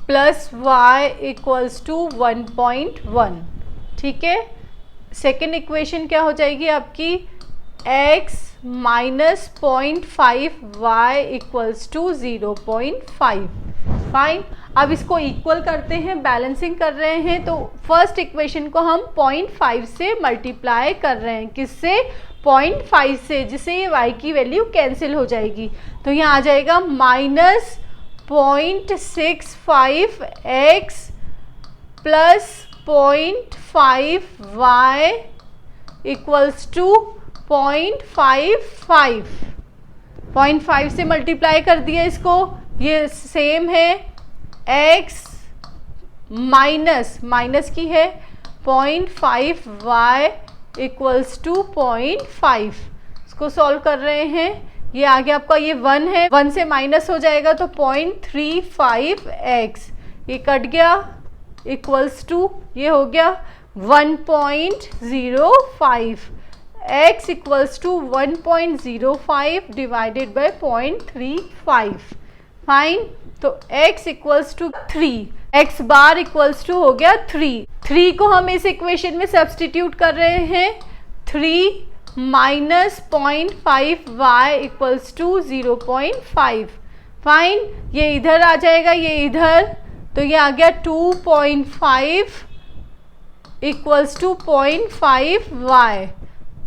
plus y equals to 1.1, ठीक है। सेकेंड इक्वेशन क्या हो जाएगी आपकी, x minus 0.5y equals to 0.5, fine. अब इसको इक्वल करते हैं, बैलेंसिंग कर रहे हैं, तो फर्स्ट इक्वेशन को हम 0.5 से मल्टीप्लाई कर रहे हैं, किससे, 0.5 से, जिससे ये y की वैल्यू कैंसिल हो जाएगी। तो यहाँ आ जाएगा -0.65x plus 0.5y equals to 0.55, 0.5 से मल्टीप्लाई कर दिया इसको, ये सेम है x माइनस की है 0.5y इक्वल्स टू 0.5। इसको सॉल्व कर रहे हैं, ये आगे आपका ये 1 है, 1 से माइनस हो जाएगा तो 0.35x, ये कट गया, इक्वल्स टू ये हो गया 1.05, x equals to 1.05 divided by 0.35, fine. तो x equals to 3, x bar equals to हो गया 3 को हम इस इक्वेशन में सब्सटीट्यूट कर रहे हैं, 3 minus 0.5y equals to 0.5, fine. ये इधर आ जाएगा, ये इधर, तो ये आ गया 2.5 इक्वल्स टू 0.5y,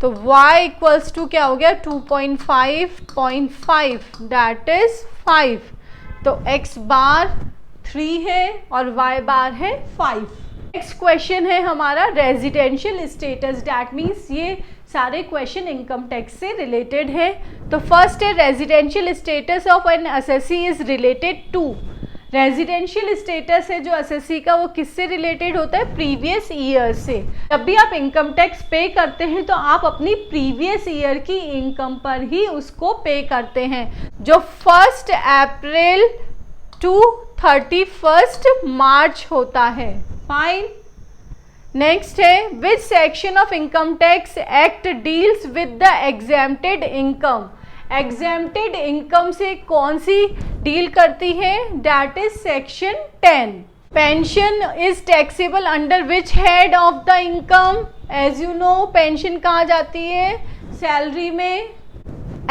तो y इक्वल्स टू क्या हो गया 2.5 दैट इज 5। तो x बार 3 है और y बार है 5। नेक्स्ट क्वेश्चन है हमारा रेजिडेंशियल स्टेटस, दैट मीन्स ये सारे क्वेश्चन इनकम टैक्स से रिलेटेड है। तो फर्स्ट है residential status of an assessee is related to, residential status है जो असेसी का वो किससे रिलेटेड होता है, प्रीवियस ईयर से। जब भी आप इनकम टैक्स पे करते हैं तो आप अपनी प्रीवियस ईयर की इनकम पर ही उसको पे करते हैं, जो 1 अप्रैल टू 31 मार्च होता है, फाइन। नेक्स्ट है which section of income tax act deals with the exempted income, exempted income से कौन सी डील करती है, that is section 10। Pension is taxable under which head of the income, as you know pension कहाँ जाती है, सैलरी में।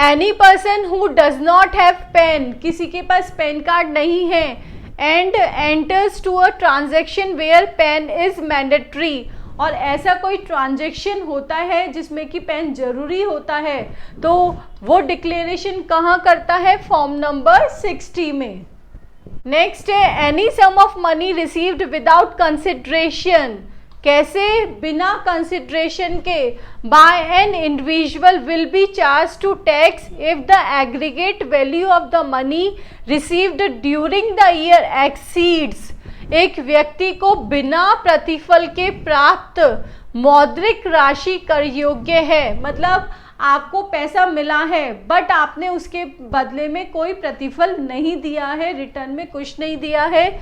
Any person who does not have PAN, किसी के पास पेन कार्ड नहीं है, and enters to a transaction where PAN is mandatory, और ऐसा कोई ट्रांजेक्शन होता है जिसमें कि पेन जरूरी होता है, तो वो डिक्लेरेशन कहाँ करता है, फॉर्म नंबर 60 में। नेक्स्ट है any sum of money received without consideration, कैसे, बिना कंसिडरेशन के, by an individual will be charge to tax if the aggregate value of the money received during the year exceeds, एक व्यक्ति को बिना प्रतिफल के प्राप्त मौद्रिक राशि कर योग्य है, मतलब आपको पैसा मिला है बट आपने उसके बदले में कोई प्रतिफल नहीं दिया है, रिटर्न में कुछ नहीं दिया है,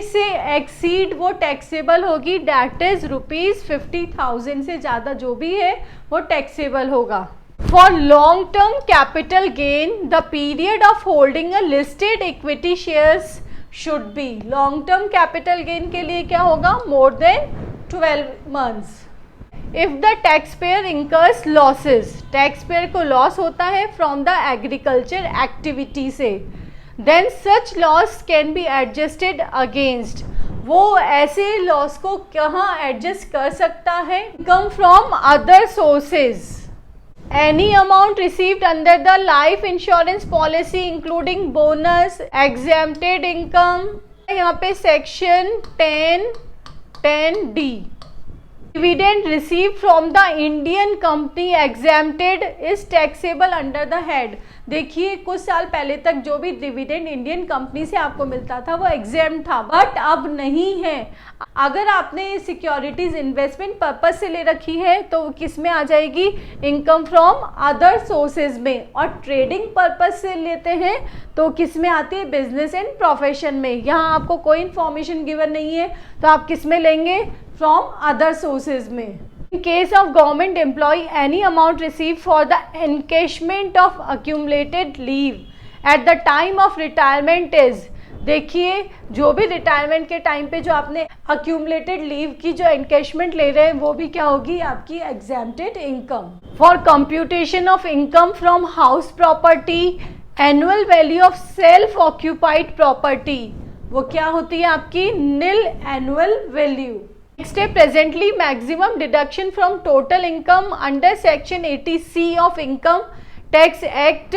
से एक्सीड वो टैक्सेबल होगी, दैट इज ₹50,000 से ज़्यादा जो भी है वो टैक्सेबल होगा। For long term capital gain the period of holding a listed equity shares should be, long term capital gain के लिए क्या होगा, more than 12 months। If the tax payer incurs losses, tax payer को loss होता है from the agriculture activity से, then such loss can be adjusted against, वो ऐसे लॉस को कहाँ एडजस्ट कर सकता है, income from other sources. Any amount received under the life insurance policy including bonus, exempted income, यहाँ पे section 10D, dividend received from the Indian company exempted is taxable under the head। देखिए कुछ साल पहले तक जो भी डिविडेंड इंडियन कंपनी से आपको मिलता था वो एग्जेम्प्ट था, बट अब नहीं है। अगर आपने सिक्योरिटीज इन्वेस्टमेंट पर्पज से ले रखी है तो किस में आ जाएगी, इनकम फ्रॉम अदर सोर्सेज में, और ट्रेडिंग पर्पज से लेते हैं तो किस में आती है, बिजनेस एंड प्रोफेशन में। यहाँ आपको कोई इंफॉर्मेशन गिवन नहीं है तो आप किस में लेंगे, फ्रॉम अदर सोर्सेज में। In case of government employee, any amount received for the encashment of accumulated leave at the time of retirement is, देखिए जो भी रिटायरमेंट के टाइम पे जो आपने accumulated leave की जो encashment ले रहे हैं वो भी क्या होगी, आपकी exempted income। For computation of income from house property, annual value of self occupied property, वो क्या होती है आपकी nil annual value। नेक्स्ट है presently maximum deduction from total income under section 80C of income tax act.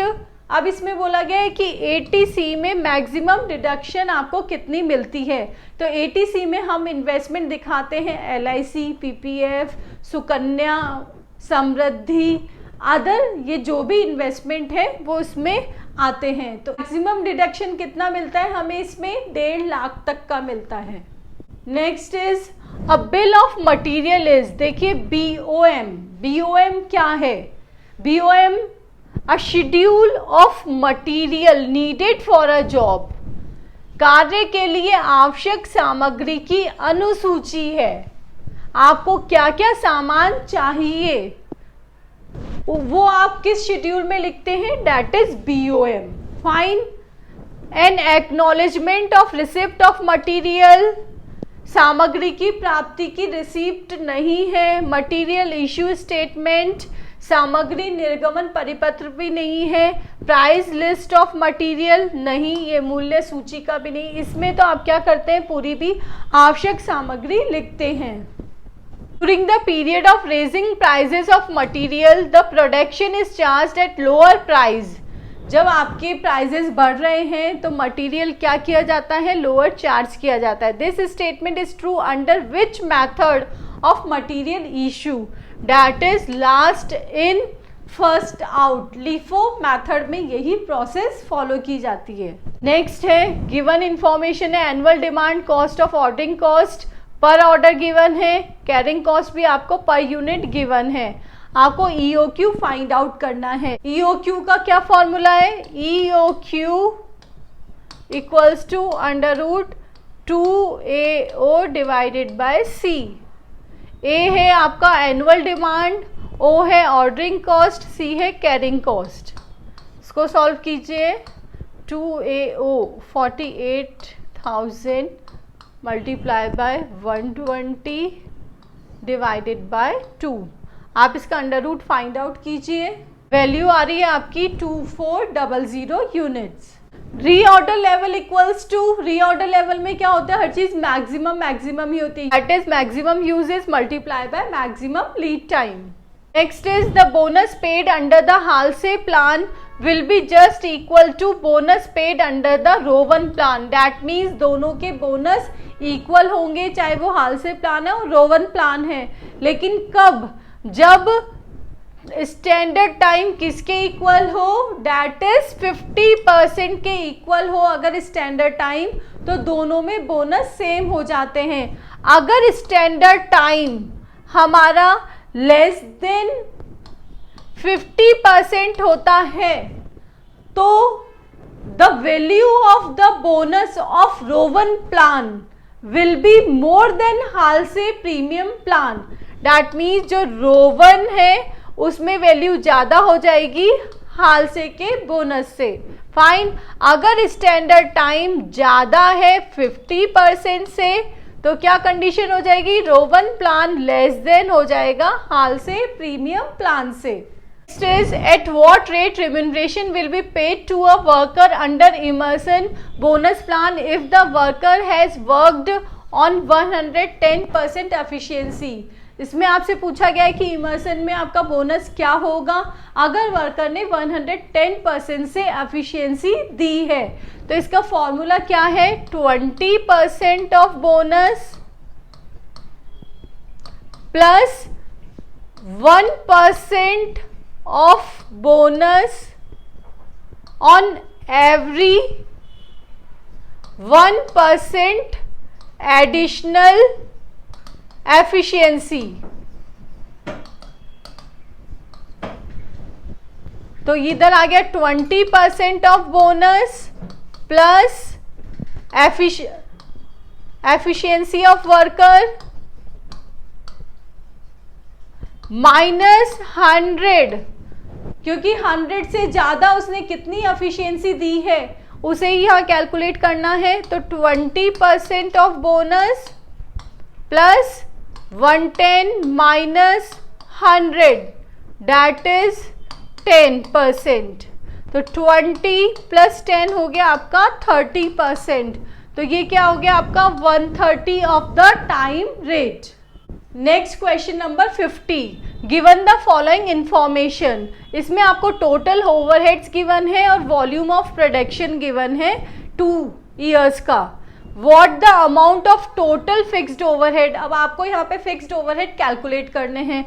अब इसमें बोला गया है कि 80C में मैक्सिमम डिडक्शन आपको कितनी मिलती है, तो 80C में हम इन्वेस्टमेंट दिखाते हैं LIC, PPF, Sukanya Samriddhi, other ये जो भी इन्वेस्टमेंट है वो इसमें आते हैं। तो मैक्सिमम डिडक्शन कितना मिलता है हमें, इसमें 1.5 लाख तक का मिलता है। Next is a bill of material is, देखिए BOM क्या है, BOM a schedule of material needed for a job, कार्य के लिए आवश्यक सामग्री की अनुसूची है। आपको क्या क्या सामान चाहिए वो आप किस शेड्यूल में लिखते हैं, that is BOM। Fine. N acknowledgement of receipt of material, सामग्री की प्राप्ति की रिसिप्ट नहीं है। मटीरियल इश्यू स्टेटमेंट, सामग्री निर्गमन परिपत्र भी नहीं है। प्राइस लिस्ट ऑफ मटेरियल नहीं, ये मूल्य सूची का भी नहीं। इसमें तो आप क्या करते हैं, पूरी भी आवश्यक सामग्री लिखते हैं। During the period of raising prices of material, the production is charged at lower price. जब आपके प्राइजेस बढ़ रहे हैं तो मटेरियल क्या किया जाता है, लोअर चार्ज किया जाता है। This statement is true under which method of material issue, that is last in first out. LIFO method में यही प्रोसेस फॉलो की जाती है। नेक्स्ट है गिवन इंफॉर्मेशन है, annual demand, cost of ordering cost per order given है, carrying cost भी आपको पर यूनिट गिवन है। आपको EOQ फाइंड आउट करना है। EOQ का क्या फॉर्मूला है, EOQ equals to √2AO divided by C। A है आपका एनुअल डिमांड, O है ऑर्डरिंग कॉस्ट, C है कैरिंग कॉस्ट। इसको सॉल्व कीजिए। 2AO 48,000 multiply by 120 divided by 2। आप इसका अंडर रूट फाइंड आउट कीजिए। वैल्यू आ रही है आपकी 2400 units. Reorder level equals to, reorder level में क्या होता है, हर चीज मैक्सिमम ही होती है। That is maximum usages multiply by maximum lead time. Next is the bonus paid under the Halsey plan will be just equal to bonus paid under the Rowan plan. That means दोनों के bonus equal होंगे, चाहे वो हालसे plan है और Rowan plan है। लेकिन कब, जब स्टैंडर्ड टाइम किसके इक्वल हो, दैट इज 50% के इक्वल हो। अगर स्टैंडर्ड टाइम तो दोनों में बोनस सेम हो जाते हैं। अगर स्टैंडर्ड टाइम हमारा लेस देन 50% होता है तो the value of the bonus of Rowan plan will be more than Halsey premium plan. That means जो रोवन है उसमें वैल्यू ज़्यादा हो जाएगी हालसे के बोनस से। फाइन। अगर स्टैंडर्ड टाइम ज़्यादा है 50% से तो क्या कंडीशन हो जाएगी, रोवन प्लान लेस देन हो जाएगा हालसे प्रीमियम प्लान से। Next is at what rate remuneration will be paid to a worker under immersion bonus plan if the worker has worked on 110% efficiency। इसमें आपसे पूछा गया है कि इमर्सन में आपका बोनस क्या होगा अगर वर्कर ने 110% से एफिशिएंसी दी है। तो इसका फॉर्मूला क्या है, 20% of bonus plus 1% of bonus on every 1% additional efficiency। तो इधर आ गया 20% of bonus plus efficiency of worker -100, क्योंकि 100 से ज़्यादा उसने कितनी एफिशिएंसी दी है उसे ही यहाँ कैलकुलेट करना है। तो 20% of bonus plus 110 minus 100 that is 10%। तो 20 प्लस 10 हो गया आपका 30%। तो ये क्या हो गया आपका 130 of the time rate. Next question number 50, given the following information. इसमें आपको टोटल ओवरहेड्स गिवन है और वॉल्यूम ऑफ प्रोडक्शन गिवन है 2 ईयर्स का। What the amount of total fixed overhead. अब आपको यहाँ पे फिक्स्ड ओवरहेड कैलकुलेट करने हैं।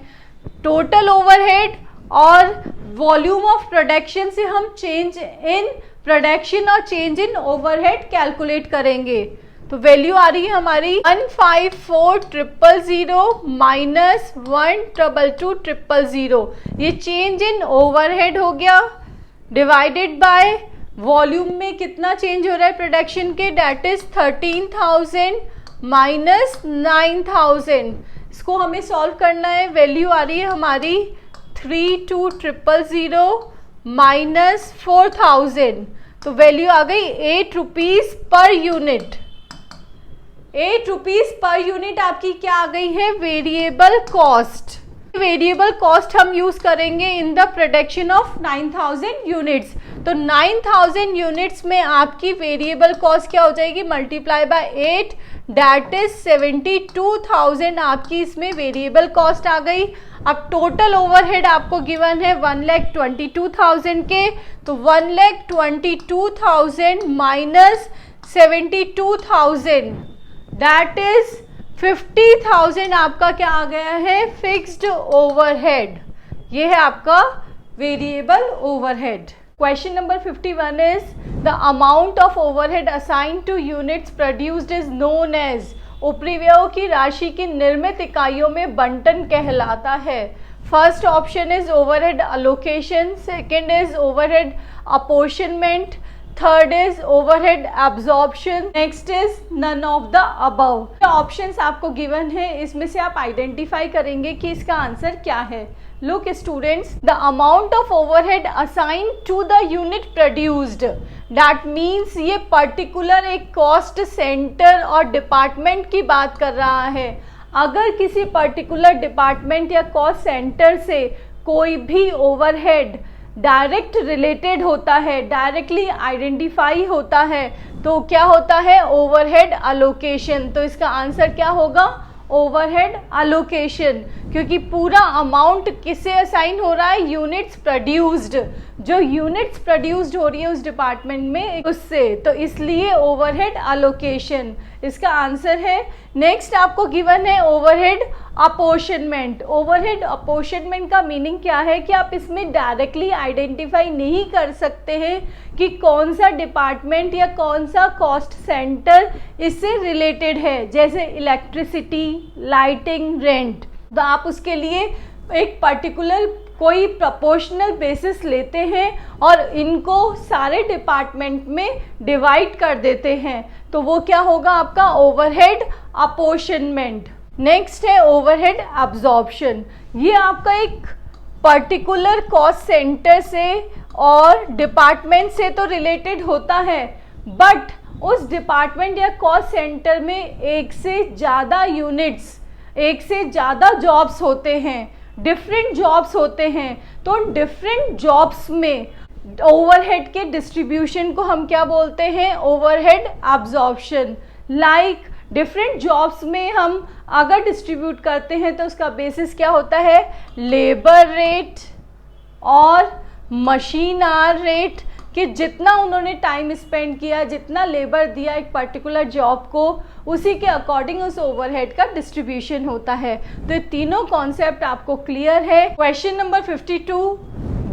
टोटल ओवरहेड और वॉल्यूम ऑफ प्रोडक्शन से हम चेंज इन प्रोडक्शन और चेंज इन ओवरहेड कैलकुलेट करेंगे। तो वैल्यू आ रही है हमारी 154,000 माइनस 122,000। ये चेंज इन ओवरहेड हो गया, डिवाइडेड बाय वॉल्यूम में कितना चेंज हो रहा है प्रोडक्शन के, डेट इज 13,000 माइनस 9,000। इसको हमें सॉल्व करना है। वैल्यू आ रही है हमारी 32,000 माइनस 4,000, तो वैल्यू आ गई 8 rupees per unit. 8 rupees per unit आपकी क्या आ गई है, वेरिएबल कॉस्ट। वेरिएबल कॉस्ट हम यूज करेंगे in the production of 9,000 units. तो 9,000 यूनिट्स में आपकी वेरिएबल कॉस्ट क्या हो जाएगी, मल्टीप्लाई बाय 8, दैट इज 72,000 आपकी इसमें वेरिएबल कॉस्ट आ गई। अब टोटल ओवरहेड आपको गिवन है 1,22,000 के, तो 1,22,000 माइनस 72,000 दैट इज 50,000 आपका क्या आ गया है, फिक्स्ड ओवरहेड। ये है आपका variable overhead. Question number 51 is the amount of overhead assigned to units produced is known as. उपरिव्ययों की राशि की निर्मित इकाइयों में बंटन कहलाता है। First option is overhead allocation, second is overhead apportionment, third is overhead absorption, next is none of the above. Options आपको गिवन है, इसमें से आप आइडेंटिफाई करेंगे कि इसका आंसर क्या है। Look students, the amount of overhead assign to the unit produced, that means ये पर्टिकुलर एक कॉस्ट सेंटर और डिपार्टमेंट की बात कर रहा है। अगर किसी पर्टिकुलर डिपार्टमेंट या कॉस्ट सेंटर से कोई भी ओवरहेड डायरेक्ट रिलेटेड होता है, डायरेक्टली आइडेंटिफाई होता है, तो क्या होता है, ओवरहेड अलोकेशन। तो इसका आंसर क्या होगा, ओवरहेड अलोकेशन, क्योंकि पूरा अमाउंट किससे असाइन हो रहा है, यूनिट्स प्रोड्यूस्ड, जो यूनिट्स प्रोड्यूस्ड हो रही है उस डिपार्टमेंट में उससे, तो इसलिए ओवरहेड अलोकेशन इसका आंसर है। नेक्स्ट आपको गिवन है ओवरहेड अपोर्शनमेंट। ओवरहेड अपोर्शनमेंट का मीनिंग क्या है कि आप इसमें डायरेक्टली आइडेंटिफाई नहीं कर सकते हैं कि कौन सा डिपार्टमेंट या कौन सा कॉस्ट सेंटर इससे रिलेटेड है, जैसे इलेक्ट्रिसिटी, लाइटिंग, रेंट। तो आप उसके लिए एक पर्टिकुलर कोई प्रोपोर्शनल बेसिस लेते हैं और इनको सारे डिपार्टमेंट में डिवाइड कर देते हैं, तो वो क्या होगा आपका ओवरहेड अपोर्शनमेंट। नेक्स्ट है ओवरहेड एब्जॉर्प्शन। ये आपका एक पर्टिकुलर कॉस्ट सेंटर से और डिपार्टमेंट से तो रिलेटेड होता है, बट उस डिपार्टमेंट या कॉस्ट सेंटर में एक से ज़्यादा यूनिट्स, एक से ज़्यादा जॉब्स होते हैं, डिफरेंट जॉब्स होते हैं। तो डिफरेंट जॉब्स में ओवरहेड के डिस्ट्रीब्यूशन को हम क्या बोलते हैं, overhead absorption. Like different jobs में हम अगर डिस्ट्रीब्यूट करते हैं तो उसका बेसिस क्या होता है, लेबर रेट और मशीन आवर रेट, कि जितना उन्होंने टाइम स्पेंड किया, जितना लेबर दिया एक पर्टिकुलर जॉब को, उसी के अकॉर्डिंग उस ओवरहेड का डिस्ट्रीब्यूशन होता है। तो ये तीनों कॉन्सेप्ट आपको क्लियर है। Question number 52,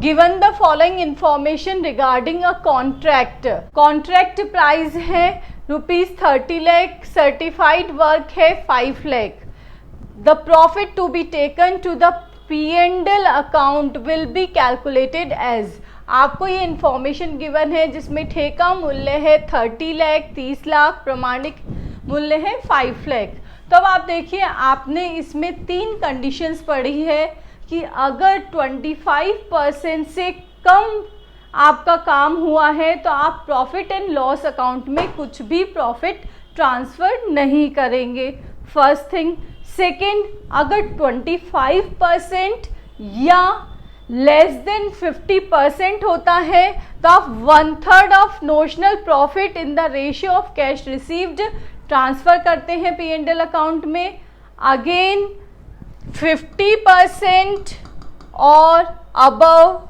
given the following information regarding a contract. Contract price है ₹30 लाख, सर्टिफाइड वर्क है 5 lakh. The profit to be taken to the P&L account will be calculated as. आपको ये इंफॉर्मेशन गिवन है जिसमें ठेका मूल्य है 30 लाख, 30 लाख, प्रमाणिक मूल्य है 5 लाख। तो अब आप देखिए, आपने इसमें 3 कंडीशंस पढ़ी है कि अगर 25% से कम आपका काम हुआ है तो आप प्रॉफिट एंड लॉस अकाउंट में कुछ भी प्रॉफिट ट्रांसफ़र नहीं करेंगे, फर्स्ट थिंग। सेकेंड, अगर 25% या लेस देन 50% होता है तो आप 1/3 of notional profit in the ratio of cash received transfer करते हैं P&L अकाउंट में। अगेन 50% और अबव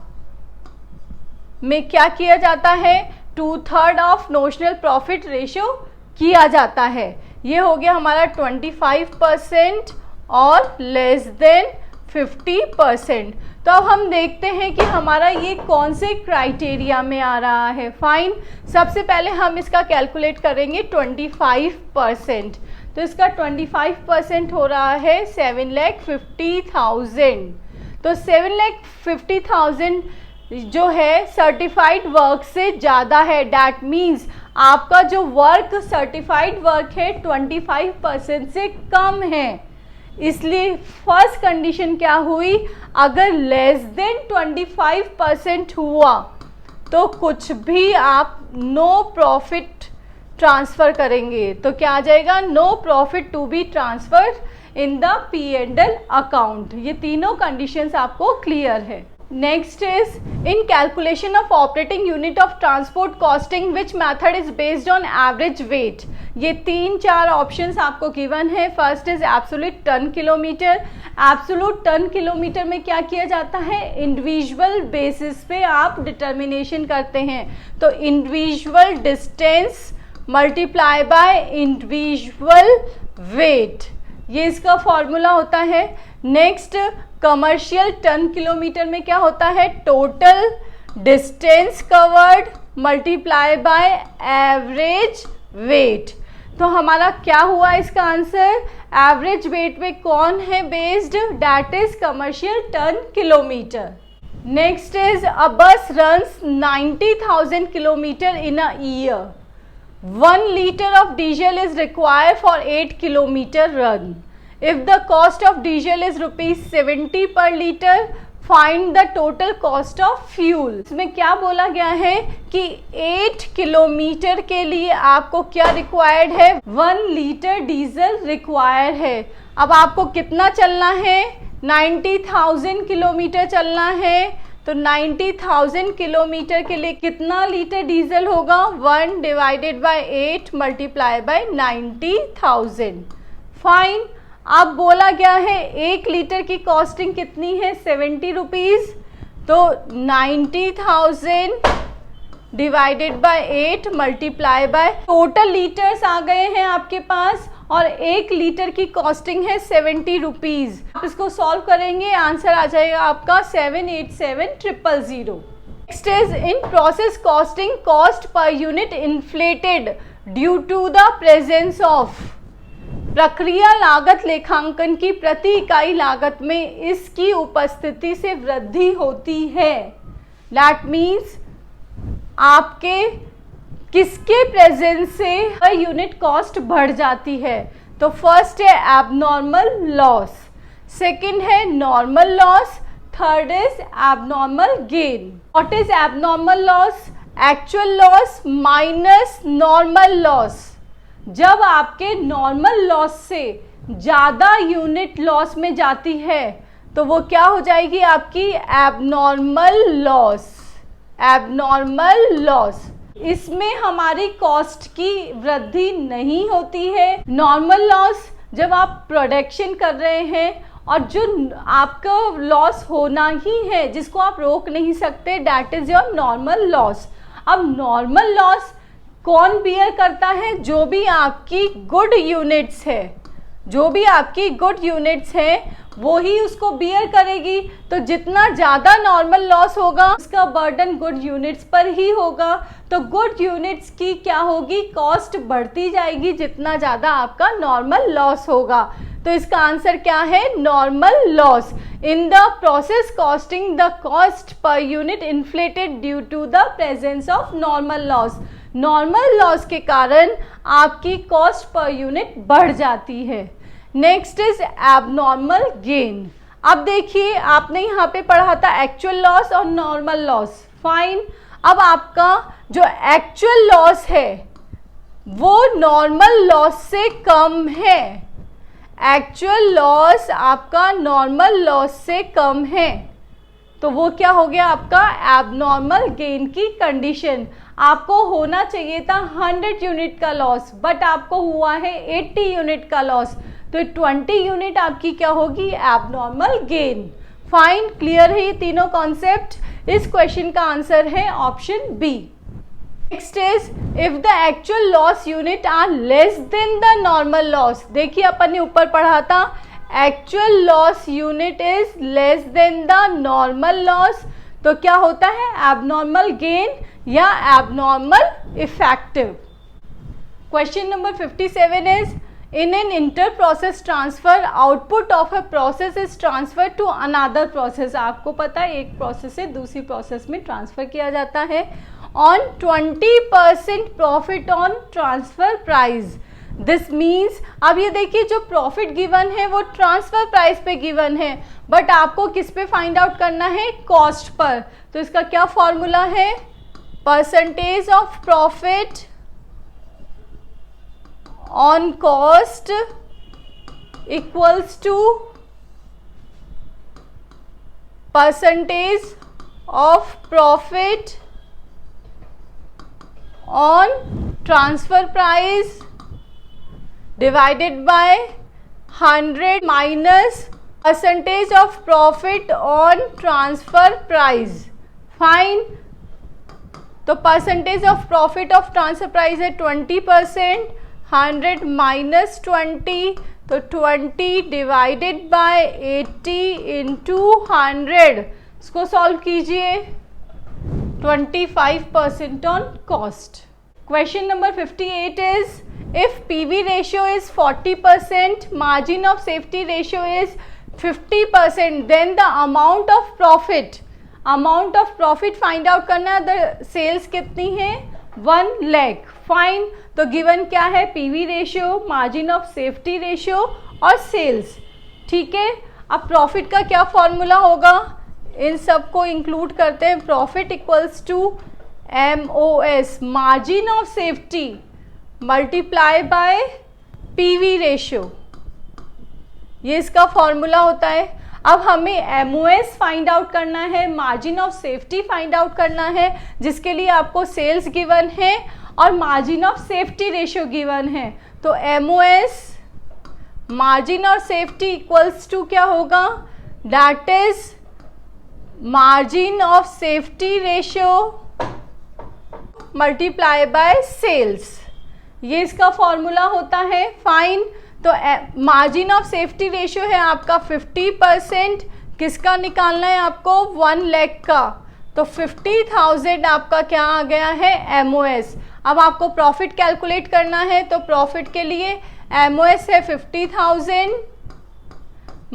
में क्या किया जाता है, 2/3 ऑफ नोशनल प्रॉफिट रेशियो किया जाता है। ये हो गया हमारा 25% और लेस देन 50%। तो अब हम देखते हैं कि हमारा ये कौन से क्राइटेरिया में आ रहा है। फाइन, सबसे पहले हम इसका कैलकुलेट करेंगे 25%। तो इसका 25% हो रहा है 7,50,000। तो 7,50,000 जो है सर्टिफाइड वर्क से ज़्यादा है। डैट मीन्स आपका जो वर्क सर्टिफाइड वर्क है 25% से कम है। इसलिए फर्स्ट कंडीशन क्या हुई, अगर लेस देन 25% हुआ तो कुछ भी आप नो प्रॉफिट ट्रांसफ़र करेंगे। तो क्या आ जाएगा, no profit to be transferred in the P&L account. ये तीनों कंडीशंस आपको क्लियर है। Next is in calculation of operating unit of transport costing which method is based on average weight. ये 3-4 ऑप्शंस आपको गिवन है। First is absolute tonne kilometre. Absolute tonne kilometre में क्या किया जाता है, इंडिविजुअल बेसिस पे आप डिटर्मिनेशन करते हैं। तो individual distance multiply by individual weight, ये इसका फॉर्मूला होता है। नेक्स्ट कमर्शियल टन किलोमीटर में क्या होता है, total distance covered multiply by average weight. तो हमारा क्या हुआ इसका आंसर, एवरेज वेट पे कौन है based, that is commercial ton kilometre. Next is a bus runs 90,000 kilometre in a year. 1 liter of diesel is required for 8 kilometer run. If the cost of diesel is ₹70 per liter, find the total cost of fuel. इसमें क्या बोला गया है कि 8 kilometre के लिए आपको क्या रिक्वायर्ड है, 1 लीटर डीजल रिक्वायर्ड है। अब आपको कितना चलना है, 90,000 किलोमीटर चलना है। तो 90,000 किलोमीटर के लिए कितना लीटर डीजल होगा, 1 divided by 8 multiply bye 90,000। Fine, अब बोला गया है 1 लीटर की कॉस्टिंग कितनी है, 70 रुपीज़। तो 90,000 divided by 8 multiply by, total litres आ गए हैं आपके पास और 1 लीटर की कॉस्टिंग है 70 रुपीज़। आप इसको सॉल्व करेंगे, आंसर आ जाएगा आपका 787,000। Next is in process costing, cost per unit inflated due to the presence of. प्रक्रिया लागत लेखांकन की प्रति इकाई लागत में इसकी उपस्थिति से वृद्धि होती है। दैट मीन्स आपके किसके प्रेजेंस से हर यूनिट कॉस्ट बढ़ जाती है। तो फर्स्ट है एबनॉर्मल लॉस, सेकंड है normal loss, third is abnormal gain. What is abnormal loss, actual loss minus normal loss. जब आपके नॉर्मल लॉस से ज़्यादा यूनिट लॉस में जाती है तो वो क्या हो जाएगी, आपकी एबनॉर्मल लॉस। एबनॉर्मल लॉस, इसमें हमारी कॉस्ट की वृद्धि नहीं होती है। नॉर्मल लॉस, जब आप प्रोडक्शन कर रहे हैं और जो आपका लॉस होना ही है, जिसको आप रोक नहीं सकते, that is your normal loss. अब नॉर्मल लॉस कौन बियर करता है, जो भी आपकी गुड यूनिट्स है, जो भी आपकी गुड यूनिट्स है वो ही उसको बियर करेगी। तो जितना ज़्यादा नॉर्मल लॉस होगा उसका बर्डन गुड यूनिट्स पर ही होगा। तो गुड यूनिट्स की क्या होगी, कॉस्ट बढ़ती जाएगी जितना ज़्यादा आपका नॉर्मल लॉस होगा। तो इसका आंसर क्या है, normal loss. In the process costing the cost per unit inflated due to the presence of normal loss. Normal loss के कारण आपकी कॉस्ट पर यूनिट बढ़ जाती है। Next is abnormal gain. अब देखिए, आपने यहाँ पे पढ़ा था एक्चुअल लॉस और नॉर्मल लॉस। फाइन, अब आपका जो एक्चुअल लॉस है वो नॉर्मल लॉस से कम है। एक्चुअल लॉस आपका नॉर्मल लॉस से कम है, तो वो क्या हो गया आपका एबनॉर्मल गेन की कंडीशन। आपको होना चाहिए था 100 यूनिट का लॉस, बट आपको हुआ है 80 यूनिट का लॉस। तो 20 यूनिट आपकी क्या होगी, एबनॉर्मल गेन। फाइन, क्लियर है ये तीनों कॉन्सेप्ट। इस क्वेश्चन का आंसर है option B. Next is if the actual loss unit are less than the normal loss. देखिए अपन ने ऊपर पढ़ा था actual loss unit is less than the normal loss, तो क्या होता है एबनॉर्मल गेन या abnormal effective. Question number 57 is in an inter process transfer output of a process is transfer to another process. आपको पता है एक प्रोसेस से दूसरी प्रोसेस में ट्रांसफर किया जाता है on 20% profit on transfer price. This means, अब ये देखिए जो प्रॉफिट गिवन है वो ट्रांसफर प्राइस पे गिवन है, बट आपको किस पे फाइंड आउट करना है, कॉस्ट पर। तो इसका क्या फॉर्मूला है, percentage of profit on cost equals to percentage of profit on transfer price divided by 100 minus percentage of profit on transfer price. Fine. तो percentage of profit of transfer price है 20%, 100 minus 20, तो 20 divided by 80 into 100. इसको solve कीजिए, 25% on cost. Question number 58 is if PV ratio is 40%, margin of safety ratio is 50%, then the amount of profit find out करना है। the sales कितनी है 1 lakh। Fine, तो given क्या है, PV ratio, margin of safety ratio और sales. ठीक है, अब प्रॉफिट का क्या फॉर्मूला होगा, इन सबको इंक्लूड करते हैं। Profit equals to MOS, margin of safety multiply by PV ratio, ये इसका फॉर्मूला होता है। अब हमें MOS फाइंड आउट करना है, margin of safety find out करना है, जिसके लिए आपको सेल्स गिवन है और margin of safety ratio given है। तो MOS मार्जिन और सेफ्टी इक्वल्स टू क्या होगा, that is margin of safety ratio multiply by sales, ये इसका फॉर्मूला होता है। फाइन, तो मार्जिन ऑफ सेफ्टी रेशियो है आपका 50%, किसका निकालना है आपको 1 लाख का, तो 50,000 आपका क्या आ गया है MOS। अब आपको प्रॉफिट कैलकुलेट करना है, तो प्रॉफिट के लिए MOS है 50,000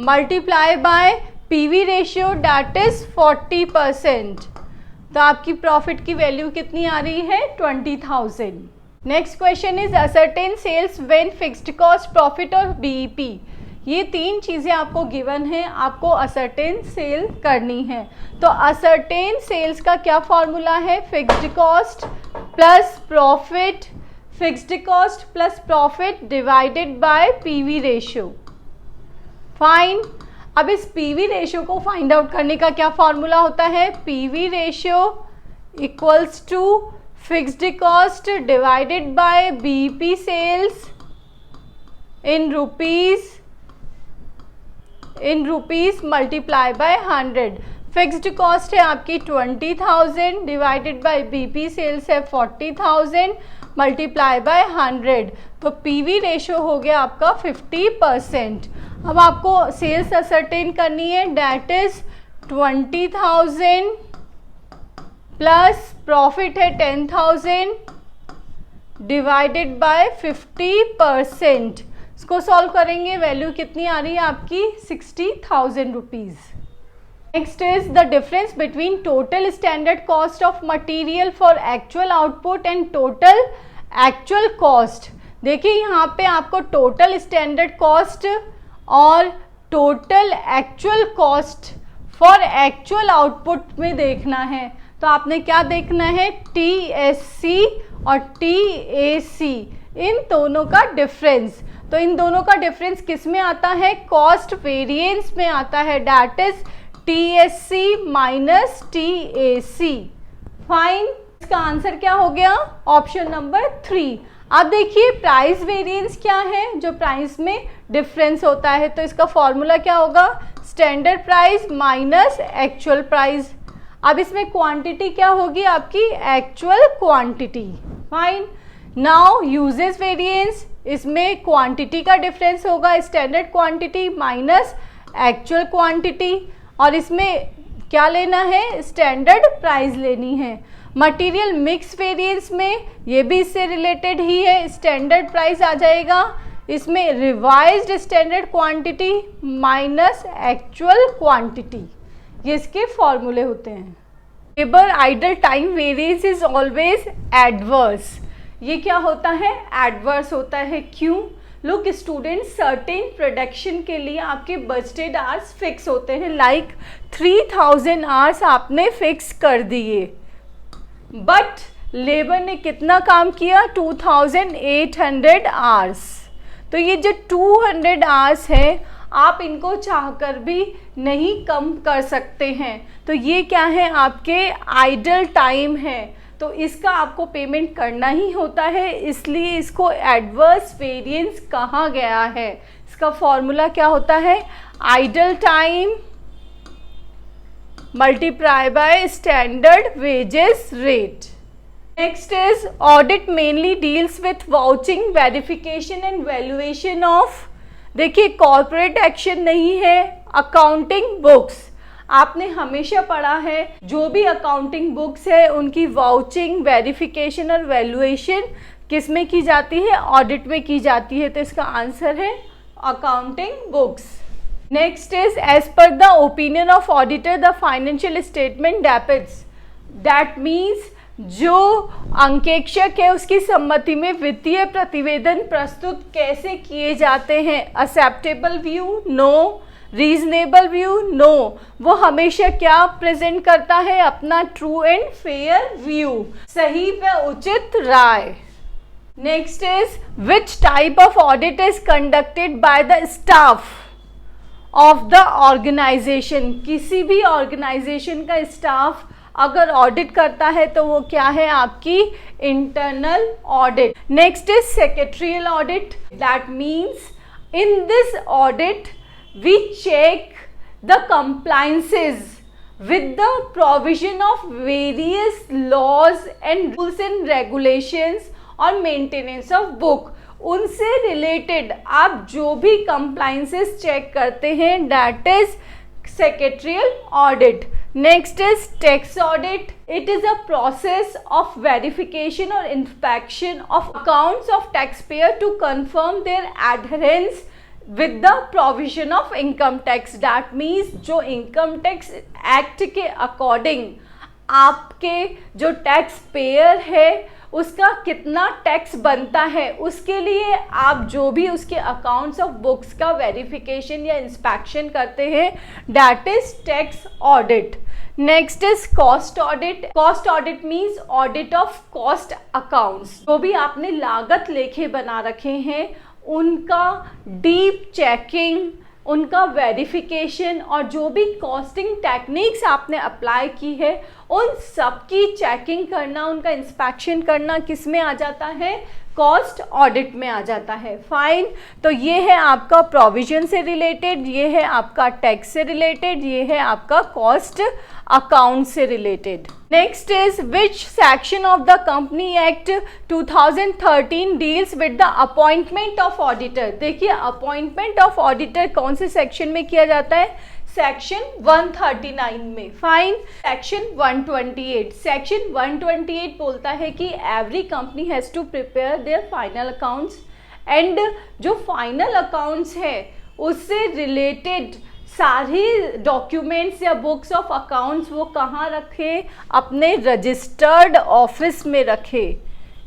multiply by PV ratio that is 40%, तो आपकी प्रॉफिट की वैल्यू कितनी आ रही है 20,000। Next question is ascertain sales when fixed cost, profit और BEP। ये तीन चीज़ें आपको गिवन है, आपको असर्टेन सेल करनी है। तो असर्टेन सेल्स का क्या फॉर्मूला है, fixed cost plus profit, fixed cost plus profit divided by PV ratio. Fine, अब इस PV रेशियो को फाइंड आउट करने का क्या फॉर्मूला होता है, PV ratio equals to fixed cost divided by BEP sales in rupees multiply by 100। Fixed cost है आपकी 20,000 डिवाइडेड बाय BEP सेल्स है 40,000 मल्टीप्लाई बाय 100, तो PV रेशियो हो गया आपका 50%। अब आपको सेल्स असर्टेन करनी है, डैट इज 20,000 प्लस प्रॉफिट है 10,000 डिवाइडेड बाय 50%। इसको सॉल्व करेंगे, वैल्यू कितनी आ रही है आपकी 60,000 rupees. Next is the difference between total standard cost of material for actual output and total actual cost. देखिए यहाँ पे आपको टोटल स्टैंडर्ड कॉस्ट और total actual cost for actual output में देखना है। तो आपने क्या देखना है, TSC और TAC, इन दोनों का डिफरेंस। तो इन दोनों का डिफरेंस किस में आता है, कॉस्ट वेरिएंस में आता है, that is TSC minus TAC। Fine, इसका आंसर क्या हो गया, ऑप्शन नंबर 3। अब देखिए प्राइस वेरिएंस क्या है, जो प्राइस में डिफरेंस होता है, तो इसका फॉर्मूला क्या होगा, standard price minus actual price. अब इसमें क्वांटिटी क्या होगी आपकी, actual quantity. Fine, now uses variance, इसमें क्वांटिटी का डिफरेंस होगा, standard quantity minus actual quantity, और इसमें क्या लेना है, स्टैंडर्ड प्राइस लेनी है। मटेरियल मिक्स वेरिएंस में ये भी इससे रिलेटेड ही है, स्टैंडर्ड प्राइस आ जाएगा, इसमें revised standard quantity minus actual quantity, ये इसके फॉर्मूले होते हैं। Labour idle time variance is always adverse, ये क्या होता है, एडवर्स होता है। क्यों? लुक स्टूडेंट, सर्टेन प्रोडक्शन के लिए आपके बजटेड आवर्स फिक्स होते हैं, लाइक 3000 आवर्स आपने फिक्स कर दिए, बट लेबर ने कितना काम किया, 2800 आवर्स। तो ये जो 200 आवर्स है आप इनको चाहकर भी नहीं कम कर सकते हैं, तो ये क्या है, आपके आइडल टाइम है, तो इसका आपको पेमेंट करना ही होता है, इसलिए इसको एडवर्स वेरिएंस कहा गया है। इसका फॉर्मूला क्या होता है, idle time multiply by standard wages rate. Next is audit mainly deals with vouching, verification and valuation of, देखिए कॉर्पोरेट एक्शन नहीं है, अकाउंटिंग बुक्स। आपने हमेशा पढ़ा है जो भी अकाउंटिंग बुक्स है उनकी वाउचिंग, वेरिफिकेशन और वैल्यूएशन किस में की जाती है, ऑडिट में की जाती है, तो इसका आंसर है accounting books. Next is as per the opinion of auditor the financial statement debits, that means जो अंकेक्षक है उसकी सम्मति में वित्तीय प्रतिवेदन प्रस्तुत कैसे किए जाते हैं, acceptable view, no, reasonable view, no, वो हमेशा क्या प्रेजेंट करता है, अपना ट्रू एंड फेयर व्यू, सही व उचित राय। Next is which type of audit is conducted by the staff of the organisation, किसी भी ऑर्गेनाइजेशन का स्टाफ अगर ऑडिट करता है तो वो क्या है, आपकी internal audit. Next is secretarial audit, that means in this audit we check the compliances with the provision of various laws and rules and regulations और maintenance of book, उनसे related आप जो भी compliances check करते हैं, that is secretarial audit. Next is tax audit. It is a process of verification or inspection of accounts of taxpayer to confirm their adherence with the provision of income tax. That means जो income tax act के according आपके जो tax payer है उसका कितना tax बनता है, उसके लिए आप जो भी उसके अकाउंट्स ऑफ बुक्स का वेरिफिकेशन या इंस्पेक्शन करते हैं, that is tax audit. Next is cost audit. Cost audit means audit of cost accounts, जो भी आपने लागत लेखे बना रखे हैं उनका डीप चेकिंग, उनका वेरिफिकेशन और जो भी कॉस्टिंग टेक्निक्स आपने अप्लाई की है उन सब की चेकिंग करना, उनका इंस्पेक्शन करना किस में आ जाता है, कॉस्ट ऑडिट में आ जाता है। फाइन, तो ये है आपका प्रोविजन से रिलेटेड, ये है आपका टैक्स से रिलेटेड, ये है आपका कॉस्ट अकाउंट से related. Next is which section of the company act 2013 deals with the appointment of auditor. देखिए अपॉइंटमेंट ऑफ ऑडिटर कौन से सेक्शन में किया जाता है, सेक्शन 139 में। फाइन, सेक्शन 128, सेक्शन 128 बोलता है कि every company has to prepare their final accounts and जो फाइनल अकाउंट्स है उससे रिलेटेड सारी डॉक्यूमेंट्स या बुक्स ऑफ अकाउंट्स वो कहाँ रखे, अपने रजिस्टर्ड ऑफिस में रखे,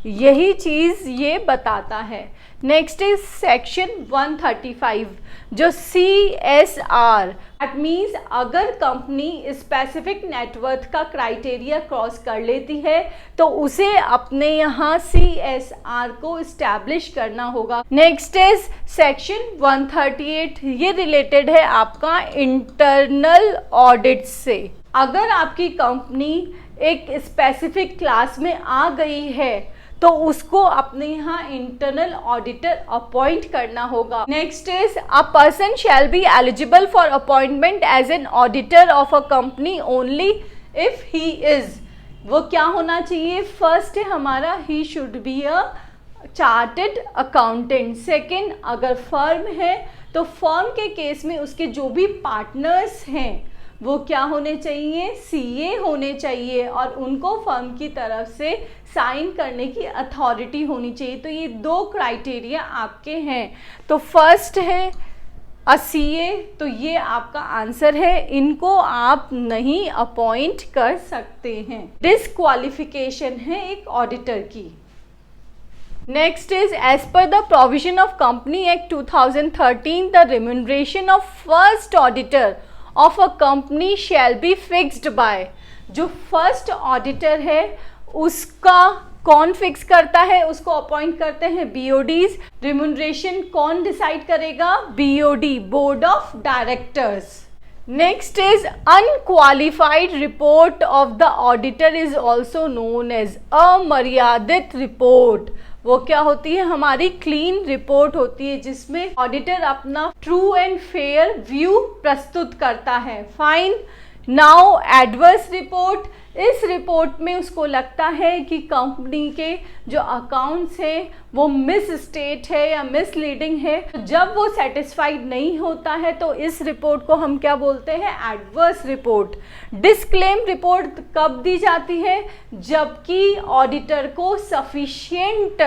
यही चीज़ ये बताता है। नेक्स्ट इज सेक्शन 135 जो CSR, दैट मीन्स अगर कंपनी स्पेसिफिक नेटवर्थ का क्राइटेरिया क्रॉस कर लेती है तो उसे अपने यहाँ CSR को इस्टेब्लिश करना होगा। नेक्स्ट इज सेक्शन 138, ये रिलेटेड है आपका इंटरनल ऑडिट से। अगर आपकी कंपनी एक स्पेसिफिक क्लास में आ गई है तो उसको अपने यहाँ इंटरनल ऑडिटर अपॉइंट करना होगा। Next is a person shall be eligible for appointment as an auditor of a company only if he is, वो क्या होना चाहिए, फर्स्ट है हमारा he should be a chartered accountant. Second, अगर फर्म है तो फर्म के केस में उसके जो भी पार्टनर्स हैं वो क्या होने चाहिए, सीए होने चाहिए और उनको फर्म की तरफ से साइन करने की अथॉरिटी होनी चाहिए। तो ये 2 क्राइटेरिया आपके हैं। तो फर्स्ट है सीए, तो ये आपका आंसर है, इनको आप नहीं अपॉइंट कर सकते हैं। डिसक्वालिफिकेशन है एक ऑडिटर की। Next is as per the provision of company act 2013 the remuneration of first auditor of a company shall be fixed by. जो फर्स्ट ऑडिटर है उसका कौन फिक्स करता है, उसको अपॉइंट करते हैं बीओडीज। रिम्यूनरेशन कौन डिसाइड करेगा, BOD, board of directors. Next is unqualified report of the auditor is also known as अमर्यादित रिपोर्ट। वो क्या होती है, हमारी क्लीन रिपोर्ट होती है जिसमें ऑडिटर अपना ट्रू एंड फेयर व्यू प्रस्तुत करता है। फाइन। नाउ एडवर्स रिपोर्ट, इस रिपोर्ट में उसको लगता है कि कंपनी के जो अकाउंट्स हैं वो मिस स्टेट है या मिसलीडिंग है। तो जब वो सेटिस्फाइड नहीं होता है तो इस रिपोर्ट को हम क्या बोलते हैं, एडवर्स रिपोर्ट। डिस्क्लेम रिपोर्ट कब दी जाती है, जबकि ऑडिटर को सफिशिएंट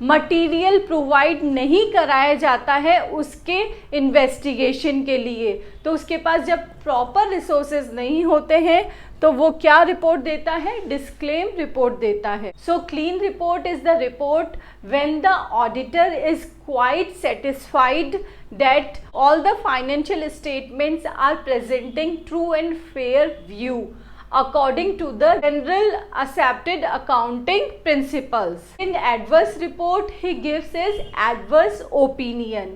मटेरियल प्रोवाइड नहीं कराया जाता है उसके इन्वेस्टिगेशन के लिए। तो उसके पास जब प्रॉपर रिसोर्सेज नहीं होते हैं तो वो क्या रिपोर्ट देता है, डिस्क्लेम रिपोर्ट देता है। So clean report is the report when the auditor is quite satisfied that all the financial statements are presenting true and fair view according to the general accepted accounting principles. In adverse report, he gives his adverse opinion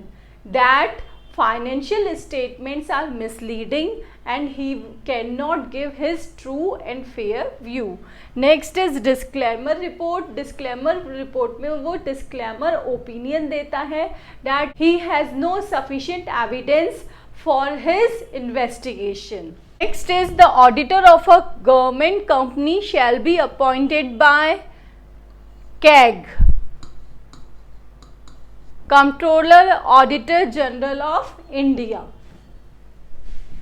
that financial statements are misleading and he cannot give his true and fair view. Next is disclaimer report. Disclaimer report में वो disclaimer opinion देता है that he has no sufficient evidence for his investigation. Next is the auditor of a government company shall be appointed by CAG, Comptroller Auditor General of India.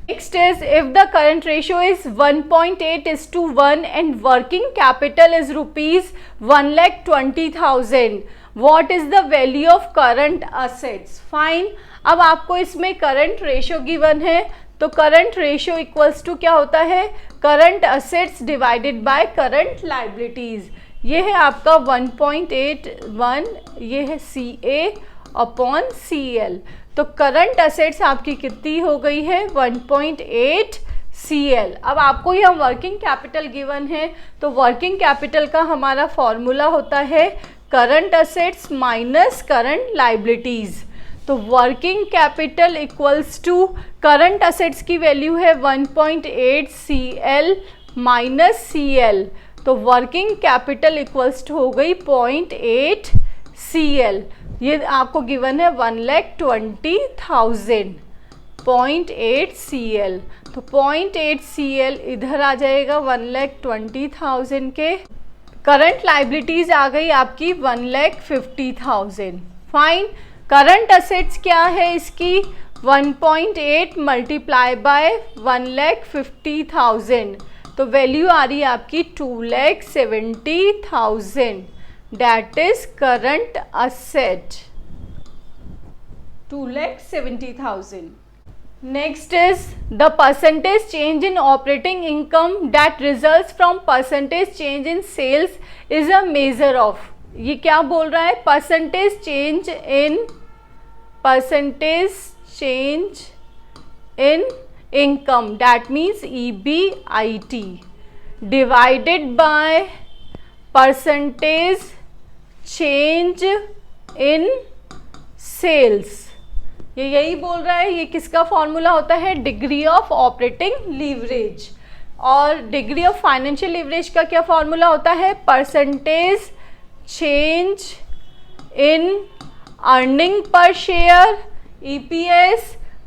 Next is if the current ratio is 1.8:1 and working capital is rupees 1,20,000, what is the value of current assets? Fine. अब आपको इसमें current ratio given है तो current ratio equals to क्या होता है, current assets divided by current liabilities. ये है आपका 1.81, ये है CA अपॉन CL। तो करंट असेट्स आपकी कितनी हो गई है, 1.8 CL। अब आपको यहाँ वर्किंग कैपिटल गिवन है तो वर्किंग कैपिटल का हमारा फॉर्मूला होता है current assets minus current liabilities. तो working capital equals to current assets की वैल्यू है 1.8 CL माइनस CL। तो वर्किंग कैपिटल इक्वल्स टू हो गई 0.8 CL। ये आपको गिवन है 1,20,000, 0.8 CL। तो 0.8 CL इधर आ जाएगा 1,20,000 के। करंट लाइबिलिटीज आ गई आपकी 1,50,000। फाइन। करंट असेट्स क्या है इसकी, 1.8 मल्टीप्लाई बाय 1,50,000, तो वैल्यू आ रही है आपकी 2,70,000। That is current asset, 2,70,000. Next is the percentage change in operating income that results from percentage change in sales is a measure of. ये क्या बोल रहा है, percentage change in income, that means EBIT divided by percentage change in sales। ये यही बोल रहा है। ये किसका फॉर्मूला होता है, डिग्री ऑफ ऑपरेटिंग लीवरेज। और डिग्री ऑफ फाइनेंशियल लीवरेज का क्या फॉर्मूला होता है, percentage change in earning per share EPS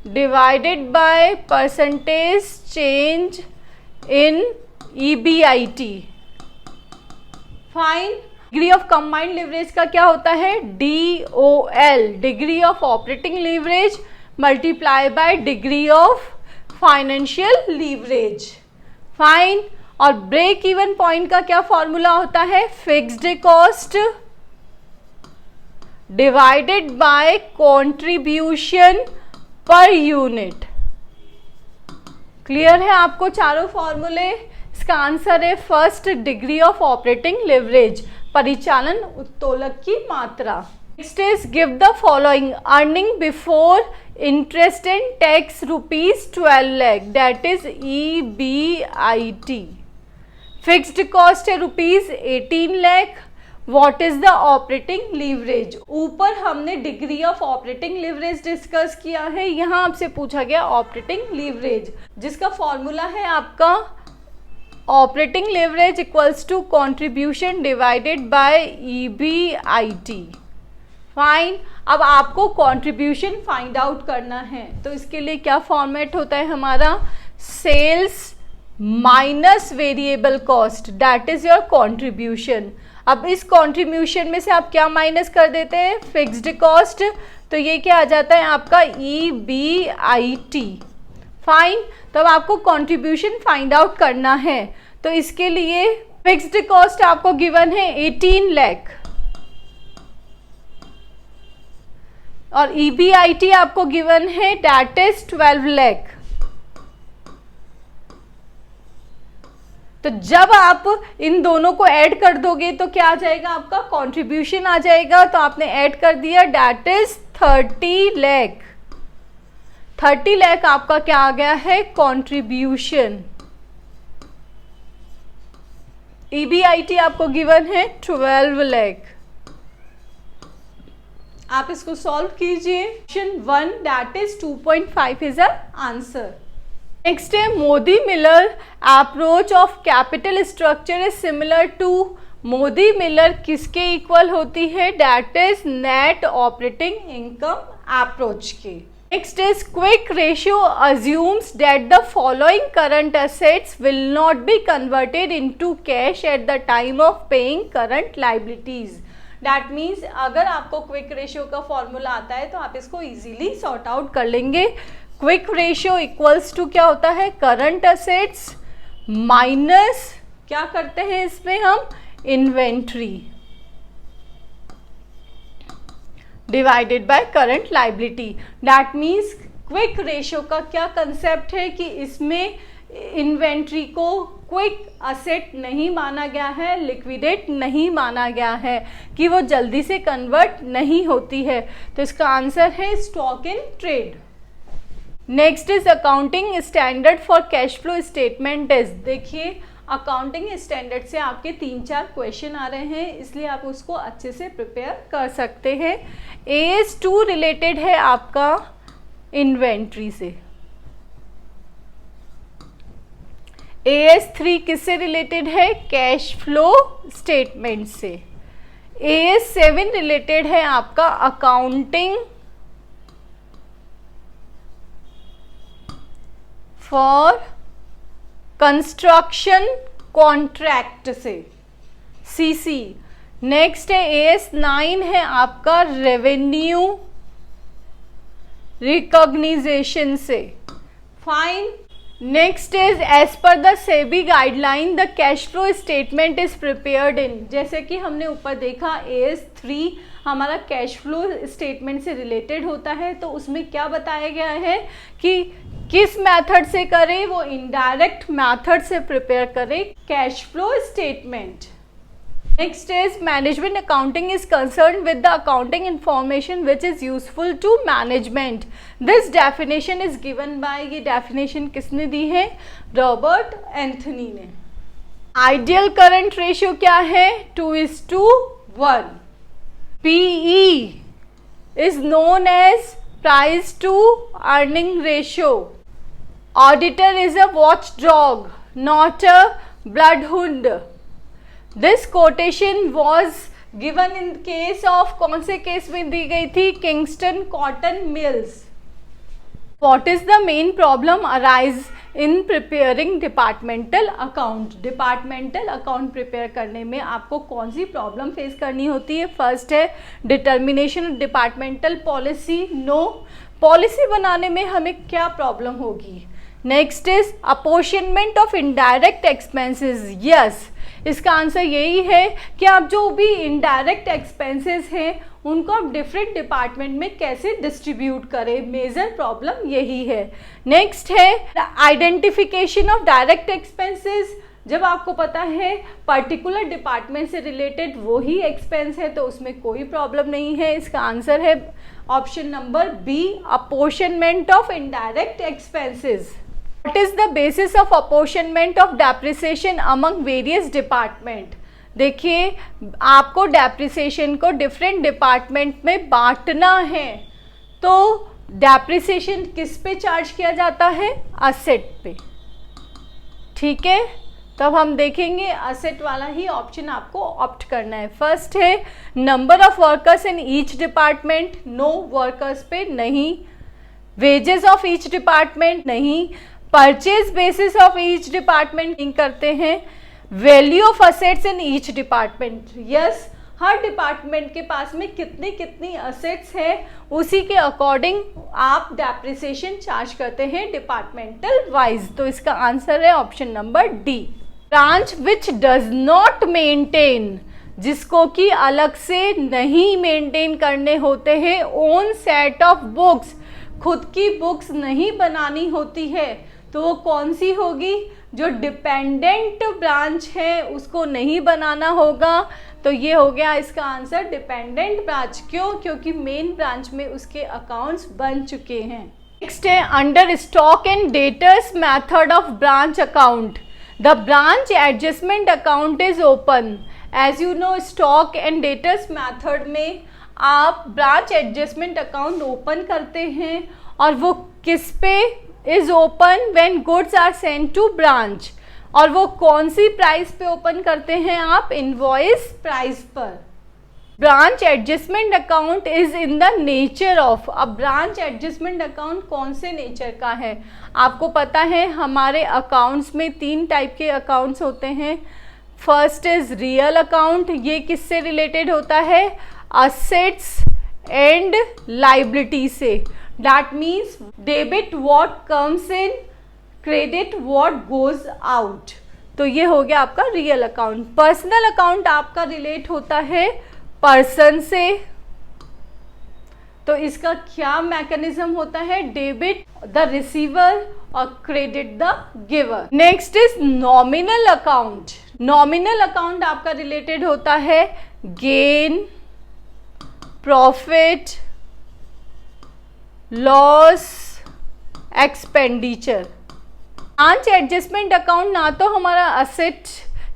divided by percentage change in EBIT। Fine. Degree of combined leverage का क्या होता है, DOL, degree of operating leverage multiply by degree of financial leverage. Fine. और break even point का क्या formula होता है, fixed cost divided by contribution per unit. Clear है आपको चारों फॉर्मूले? इसका आंसर है first, degree of operating leverage, परिचालन उत्तोलक की मात्रा। Next is give the following earning before interest and tax ₹12 lakh, that is EBIT। Fixed cost है ₹18 lakh. What is the operating leverage? ऊपर हमने degree of operating leverage discuss किया है, यहां आपसे पूछा गया ऑपरेटिंग लीवरेज, जिसका फॉर्मूला है आपका operating leverage equals to contribution divided by EBIT। Fine. अब आपको कंट्रीब्यूशन फाइंड आउट करना है, तो इसके लिए क्या फॉर्मेट होता है हमारा, sales minus variable cost, that is your contribution. अब इस कंट्रीब्यूशन में से आप क्या माइनस कर देते हैं, फिक्स्ड कॉस्ट, तो ये क्या आ जाता है आपका EBIT। फाइन। तो अब आपको कंट्रीब्यूशन फाइंड आउट करना है, तो इसके लिए फिक्स्ड कॉस्ट आपको गिवन है 18 लाख और EBIT आपको गिवन है दैट इज 12 लाख। तो जब आप इन दोनों को ऐड कर दोगे तो क्या आ जाएगा, आपका कंट्रीब्यूशन आ जाएगा, तो आपने ऐड कर दिया दैट इज 30 लाख। 30 लाख आपका क्या आ गया है, कंट्रीब्यूशन। EBIT आपको गिवन है 12 लाख। आप इसको सॉल्व कीजिए। Option 1 that is 2.5 is answer. Next है मोदी Miller approach of capital structure is similar to, मोदी मिलर किसके इक्वल होती है, that is net operating income approach के। Next is quick ratio assumes that the following current assets will not be converted into cash at the time of paying current liabilities। That means अगर आपको quick ratio का formula आता है तो आप इसको easily sort out कर लेंगे। क्विक रेशियो इक्वल्स टू क्या होता है, करंट असेट्स माइनस क्या करते हैं इसमें हम, inventory divided by current liability. That means quick ratio का क्या कंसेप्ट है कि इसमें इन्वेंट्री को क्विक असेट नहीं माना गया है, लिक्विडेट नहीं माना गया है, कि वो जल्दी से कन्वर्ट नहीं होती है, तो इसका आंसर है stock in trade. Next is accounting standard for cash flow statement is, देखिए अकाउंटिंग स्टैंडर्ड से आपके 3-4 क्वेश्चन आ रहे हैं, इसलिए आप उसको अच्छे से प्रिपेयर कर सकते हैं। AS2 रिलेटेड है आपका इन्वेंट्री से, AS3 किससे रिलेटेड है, कैश फ्लो स्टेटमेंट से, AS7 रिलेटेड है आपका अकाउंटिंग फॉर कंस्ट्रक्शन कॉन्ट्रैक्ट से, CC। नेक्स्ट है AS9 है आपका रेवेन्यू रिकॉग्निजेशन से। Fine. Next is as per the SEBI guideline the cash flow statement is prepared in, जैसे कि हमने ऊपर देखा AS3 हमारा कैश फ्लो स्टेटमेंट से रिलेटेड होता है, तो उसमें क्या बताया गया है कि किस मेथड से करें, वो इनडायरेक्ट मेथड से प्रिपेयर करें cash flow statement. Next is management accounting is concern with the accounting information which is useful to management. This definition is given by, ये डेफिनेशन किसने दी है, रॉबर्ट एंथनी ने। आइडियल करंट रेशियो क्या है, 2:1। PE is known as price to earning ratio. Auditor is a watchdog, not a bloodhound. This quotation was given in case of, कौन से case में दी गई थी, Kingston cotton mills. What is the main problem arise in preparing departmental account? Departmental account prepare करने में आपको कौन सी problem face करनी होती है? फर्स्ट है determination departmental policy, no, policy बनाने में हमें क्या प्रॉब्लम होगी? Next is apportionment of indirect expenses, yes, इसका आंसर यही है कि आप जो भी इनडायरेक्ट एक्सपेंसेस हैं उनको आप डिफरेंट डिपार्टमेंट में कैसे डिस्ट्रीब्यूट करें, मेजर प्रॉब्लम यही है। नेक्स्ट है आइडेंटिफिकेशन ऑफ डायरेक्ट एक्सपेंसेस, जब आपको पता है पर्टिकुलर डिपार्टमेंट से रिलेटेड वो ही एक्सपेंस है तो उसमें कोई प्रॉब्लम नहीं है। इसका आंसर है option number B, apportionment of indirect expenses. What is the basis of apportionment of depreciation among various department? देखिए, आपको डेप्रिसिएशन को डिफरेंट डिपार्टमेंट में बांटना है, तो डेप्रिसिएशन किस पे चार्ज किया जाता है? असेट पे, ठीक है। तब हम देखेंगे असेट वाला ही ऑप्शन आपको ऑप्ट करना है। फर्स्ट है number of workers in each department, no, workers पे नहीं। वेजेस ऑफ ईच डिपार्टमेंट नहीं। Purchase basis of each department करते हैं। Value of assets in each department, yes, हर डिपार्टमेंट के पास में कितनी कितनी असेट्स है उसी के अकॉर्डिंग आप डेप्रिसिएशन चार्ज करते हैं डिपार्टमेंटल वाइज। तो इसका आंसर है option number D. Branch which does not maintain, जिसको कि अलग से नहीं मेंटेन करने होते हैं ओन सेट ऑफ बुक्स, खुद की बुक्स नहीं बनानी होती है, तो वो कौन सी होगी? जो डिपेंडेंट ब्रांच है उसको नहीं बनाना होगा, तो ये हो गया इसका आंसर डिपेंडेंट ब्रांच। क्यों? क्योंकि मेन ब्रांच में उसके अकाउंट्स बन चुके हैं। नेक्स्ट है under stock and debtors method of branch account, the branch adjustment account is open. As you know, stock and debtors method में आप ब्रांच एडजस्टमेंट अकाउंट ओपन करते हैं और वो किस पे is open? When goods are sent to branch. और वो कौन सी प्राइस पे ओपन करते हैं आप? इनवॉइस प्राइस पर। Branch adjustment account is in the nature of, अब ब्रांच एडजस्टमेंट अकाउंट कौन से नेचर का है? आपको पता है हमारे अकाउंट्स में 3 टाइप के अकाउंट्स होते हैं। फर्स्ट इज रियल अकाउंट, ये किससे रिलेटेड होता है? असेट्स एंड लाइबिलिटी से। That means debit what comes in, credit what goes out। तो ये हो गया आपका रियल अकाउंट। पर्सनल अकाउंट आपका रिलेट होता है पर्सन से, तो इसका क्या मैकेनिज्म होता है? डेबिट द रिसीवर और credit the giver. Next is nominal account. Nominal account आपका रिलेटेड होता है gain, profit, loss, expenditure. Branch adjustment account ना तो हमारा असेट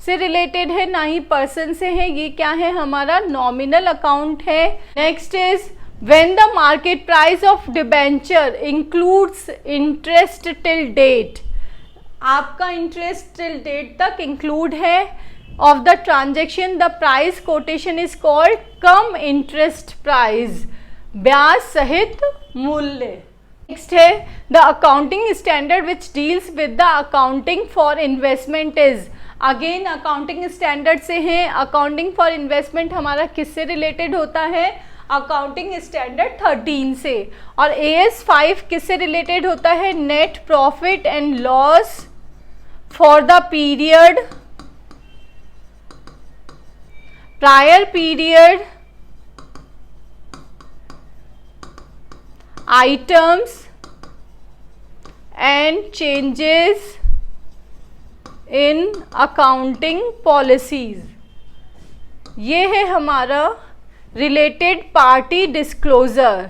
से रिलेटेड है ना ही पर्सन से है, ये क्या है? हमारा नॉमिनल अकाउंट है। Next is when the market price of debenture includes interest till date, आपका इंटरेस्ट टिल डेट तक इंक्लूड है of the transaction, the price quotation is called cum interest price, ब्याज सहित मूल्य। नेक्स्ट है the accounting standard which deals with the accounting for investment is, again accounting standard से है। Accounting for investment हमारा किससे रिलेटेड होता है? अकाउंटिंग स्टैंडर्ड 13 से। और AS 5 किससे रिलेटेड होता है? Net profit and loss for the period, prior period, items and changes in accounting policies। ये है हमारा रिलेटेड पार्टी डिस्क्लोजर।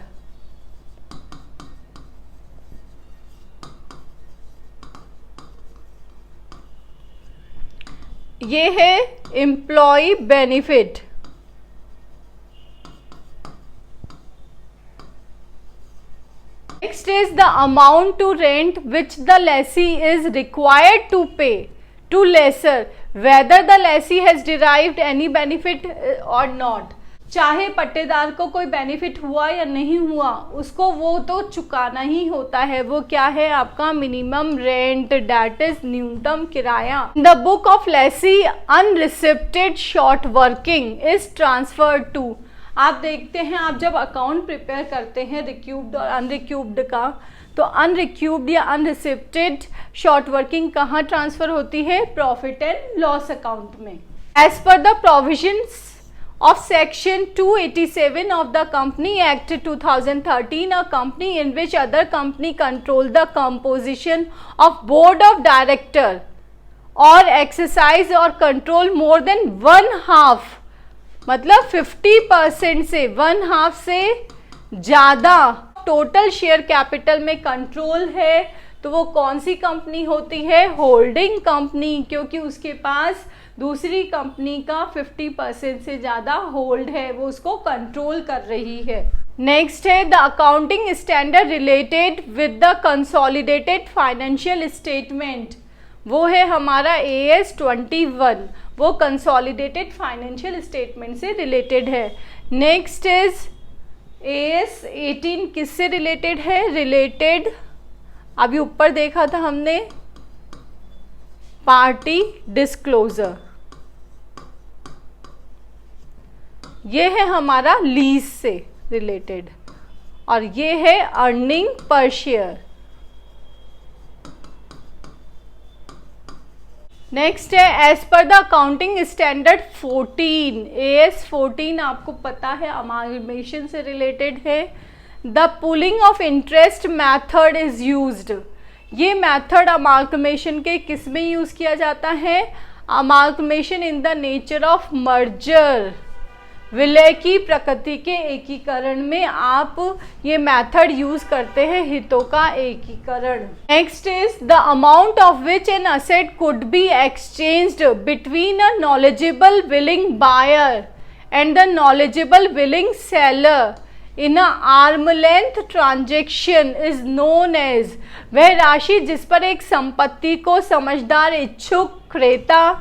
ये है employ benefit. Next is the amount to rent which the lessee is required to pay to lessor whether the lessee has derived any benefit or not। चाहे पट्टेदार को कोई benefit हुआ या नहीं हुआ, उसको वो तो चुकाना ही होता है। वो क्या है आपका मिनिमम रेंट, दैट इज न्यूनतम किराया। The book of lessee unrecouped short working is transferred to. आप देखते हैं, आप जब अकाउंट प्रिपेयर करते हैं रिक्यूब्ड और अनरिक्यूब्ड का, तो अनरिक्यूब्ड या अनरिसिप्टेड शॉर्ट वर्किंग कहाँ ट्रांसफर होती है? प्रॉफिट एंड लॉस अकाउंट में। As per the provisions of section 287 of the Company Act 2013, a company in which other company control the composition of board of director or exercise or control more than 1/2, मतलब 50% से 1/2 से ज़्यादा total share capital में control है, तो वो कौन सी company होती है? होल्डिंग कंपनी, क्योंकि उसके पास दूसरी कंपनी का 50% से ज़्यादा होल्ड है, वो उसको कंट्रोल कर रही है। नेक्स्ट है the accounting standard related with the consolidated financial statement, वो है हमारा AS 21, वो कंसोलिडेटेड फाइनेंशियल स्टेटमेंट से रिलेटेड है। नेक्स्ट इज AS 18, किससे रिलेटेड है? रिलेटेड, अभी ऊपर देखा था हमने, पार्टी डिस्क्लोजर, ये है हमारा लीज से रिलेटेड, और ये है अर्निंग पर शेयर। नेक्स्ट है as per the accounting standard 14, AS 14 आपको पता है अमालगमेशन से रिलेटेड है। The pulling of interest method is used, ये मैथड अमालगमेशन के किस में यूज़ किया जाता है? Amalgamation in the nature of merger, विलय की प्रकृति के एकीकरण में आप ये मेथड यूज करते हैं, हितों का एकीकरण। Next is the amount of which an asset could be exchanged between a knowledgeable willing buyer and the knowledgeable willing seller in a arm length transaction is known as, वह राशि जिस पर एक संपत्ति को समझदार इच्छुक क्रेता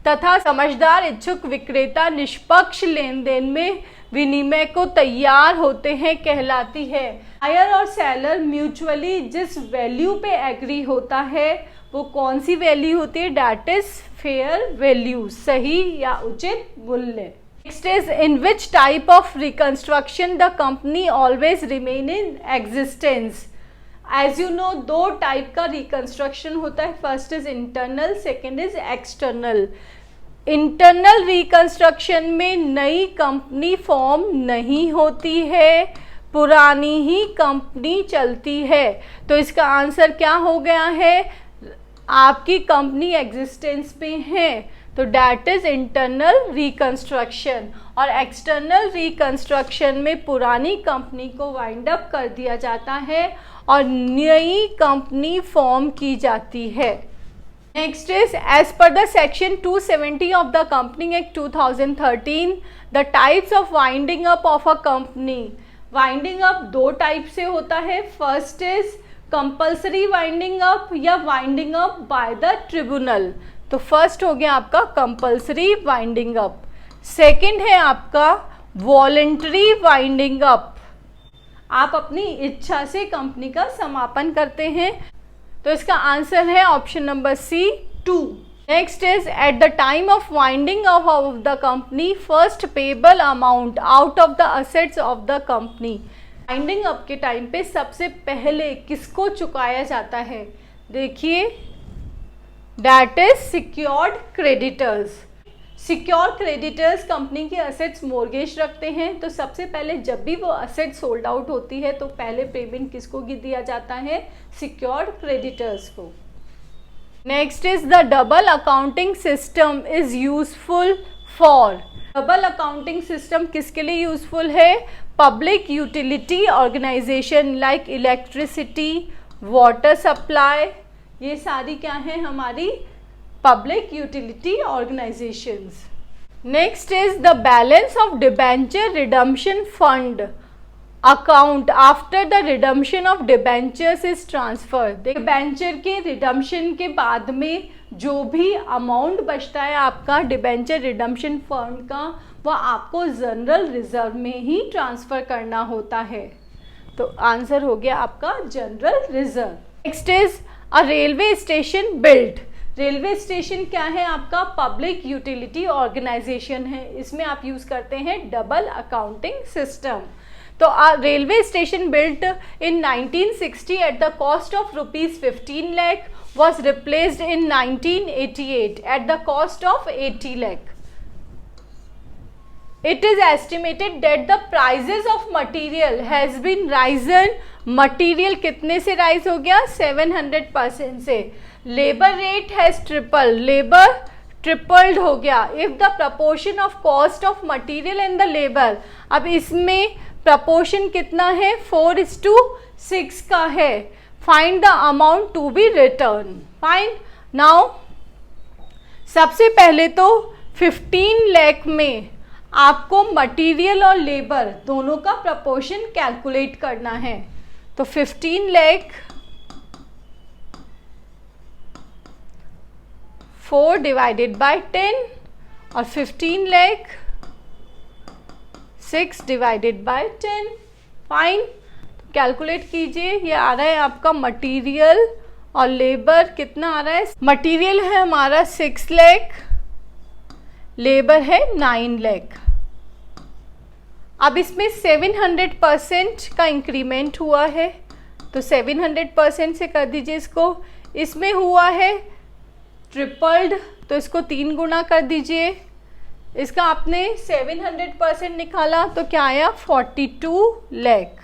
तथा समझदार इच्छुक विक्रेता निष्पक्ष लेन देन में विनिमय को तैयार होते हैं, कहलाती है। बायर और सेलर म्यूचुअली जिस वैल्यू पे एग्री होता है, वो कौन सी वैल्यू होती है? दैट इज फेयर वैल्यू, सही या उचित मूल्य। Next is in which type of reconstruction the company always remain in existence. As you know, दो टाइप का रिकंस्ट्रक्शन होता है, first is internal, second is external. Internal reconstruction में नई कंपनी फॉर्म नहीं होती है, पुरानी ही कंपनी चलती है, तो इसका आंसर क्या हो गया है? आपकी कंपनी एग्जिस्टेंस पे है, तो डैट इज इंटरनल रिकंस्ट्रक्शन। और एक्सटर्नल रिकंस्ट्रक्शन में पुरानी कंपनी को वाइंड अप कर दिया जाता है और नई कंपनी फॉर्म की जाती है। Next is as per the section 270 of the company act 2013, the types of winding up of a company. Winding up दो टाइप से होता है, first is compulsory winding up या winding up by the tribunal. तो first हो गया आपका compulsory winding up, second है आपका वॉलंटरी वाइंडिंग अप, आप अपनी इच्छा से कंपनी का समापन करते हैं, तो इसका आंसर है option number C 2। Next is at the time of winding up of the company first payable amount out of the assets of the company. Winding up के टाइम पे सबसे पहले किसको चुकाया जाता है? देखिए, that is secured creditors. Secure creditors company के असेट्स मोर्गेज रखते हैं, तो सबसे पहले जब भी वो असेट सोल्ड आउट होती है तो पहले पेमेंट किसको दिया जाता है? सिक्योर्ड क्रेडिटर्स को। Next is the double accounting system is useful for. Double accounting system किसके लिए यूजफुल है? Public utility organization like electricity, water supply, ये सारी क्या है हमारी public utility organizations. Next is the balance of debenture redemption fund account after the redemption of debentures is transfer. Debenture के redemption के बाद में जो भी अमाउंट बचता है आपका डिबेंचर रिडम्पशन फंड का, वो आपको जनरल रिजर्व में ही ट्रांसफ़र करना होता है। तो आंसर हो गया आपका general reserve. Next is a railway station built. Railway station क्या है? आपका पब्लिक यूटिलिटी ऑर्गेनाइजेशन है। इसमें आप यूज़ करते हैं डबल अकाउंटिंग सिस्टम। तो railway station built in 1960 at the cost of ₹15 lakh was replaced in 1988 at the cost of 80 lakh. It is estimated that the prices of material has been risen. Material कितने से rise हो गया? 700% से। Labour rate has triple, labour tripled हो गया। If the proportion of cost of material and the labour, अब इसमें proportion कितना है? 4:6 का है। Find the amount to be return. Fine. Now सबसे पहले तो 15 लाख में आपको मटेरियल और लेबर दोनों का प्रपोर्शन कैलकुलेट करना है। तो 15 लाख 4 डिवाइडेड बाय 10 और 15 lakh 6 divided by 10। Fine. Calculate कीजिए। ये आ रहा है आपका मटेरियल और लेबर कितना आ रहा है? मटेरियल है हमारा 6 लाख, लेबर है 9 लाख। अब इसमें 700% का इंक्रीमेंट हुआ है, तो 700% से कर दीजिए इसको। इसमें हुआ है ट्रिपल्ड, तो इसको 3 गुना कर दीजिए। इसका आपने 700% निकाला तो क्या आया? 42 लाख।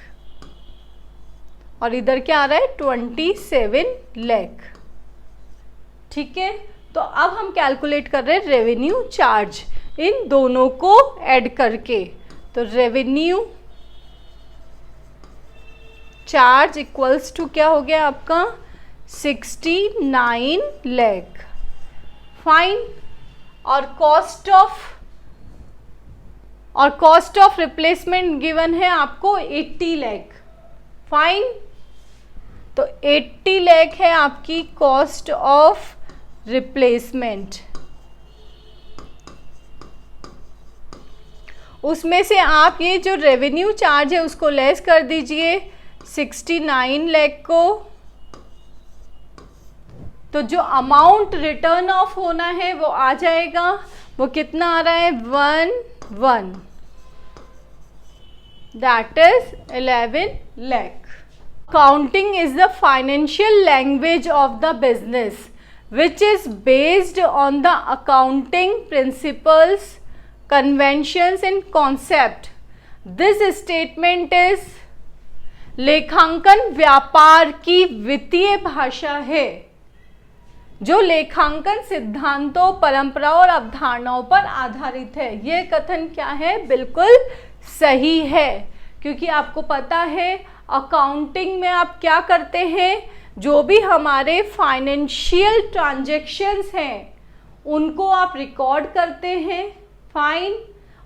और इधर क्या आ रहा है? 27 लाख। ठीक है। तो अब हम कैलकुलेट कर रहे हैं रेवेन्यू चार्ज इन दोनों को ऐड करके। तो रेवेन्यू चार्ज इक्वल्स टू क्या हो गया आपका? 69 लाख। फाइन। और कॉस्ट ऑफ रिप्लेसमेंट गिवन है आपको 80 लाख। फाइन। तो 80 लाख है आपकी कॉस्ट ऑफ रिप्लेसमेंट। उसमें से आप ये जो रेवेन्यू चार्ज है उसको लेस कर दीजिए 69 लाख को। तो जो अमाउंट रिटर्न ऑफ होना है वो आ जाएगा। वो कितना आ रहा है? 1 that is 11 lakh. Accounting is the financial language of the business which is based on the accounting principles, conventions and concept. This statement is लेखांकन व्यापार की वित्तीय भाषा है जो लेखांकन सिद्धांतों, परंपराओं और अवधारणाओं पर आधारित है। यह कथन क्या है? बिल्कुल सही है, क्योंकि आपको पता है अकाउंटिंग में आप क्या करते हैं? जो भी हमारे फाइनेंशियल ट्रांजैक्शंस हैं उनको आप रिकॉर्ड करते हैं। फाइन।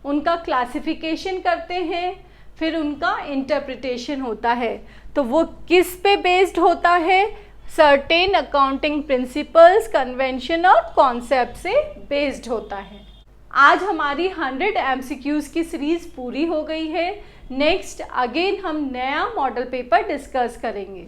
उनका क्लासिफिकेशन करते हैं, फिर उनका इंटरप्रिटेशन होता है। तो वो किस पे बेस्ड होता है? सर्टेन अकाउंटिंग प्रिंसिपल्स, कन्वेंशन और कॉन्सेप्ट से बेस्ड होता है। आज हमारी 100 MCQs की सीरीज पूरी हो गई है। नेक्स्ट अगेन हम नया मॉडल पेपर डिस्कस करेंगे।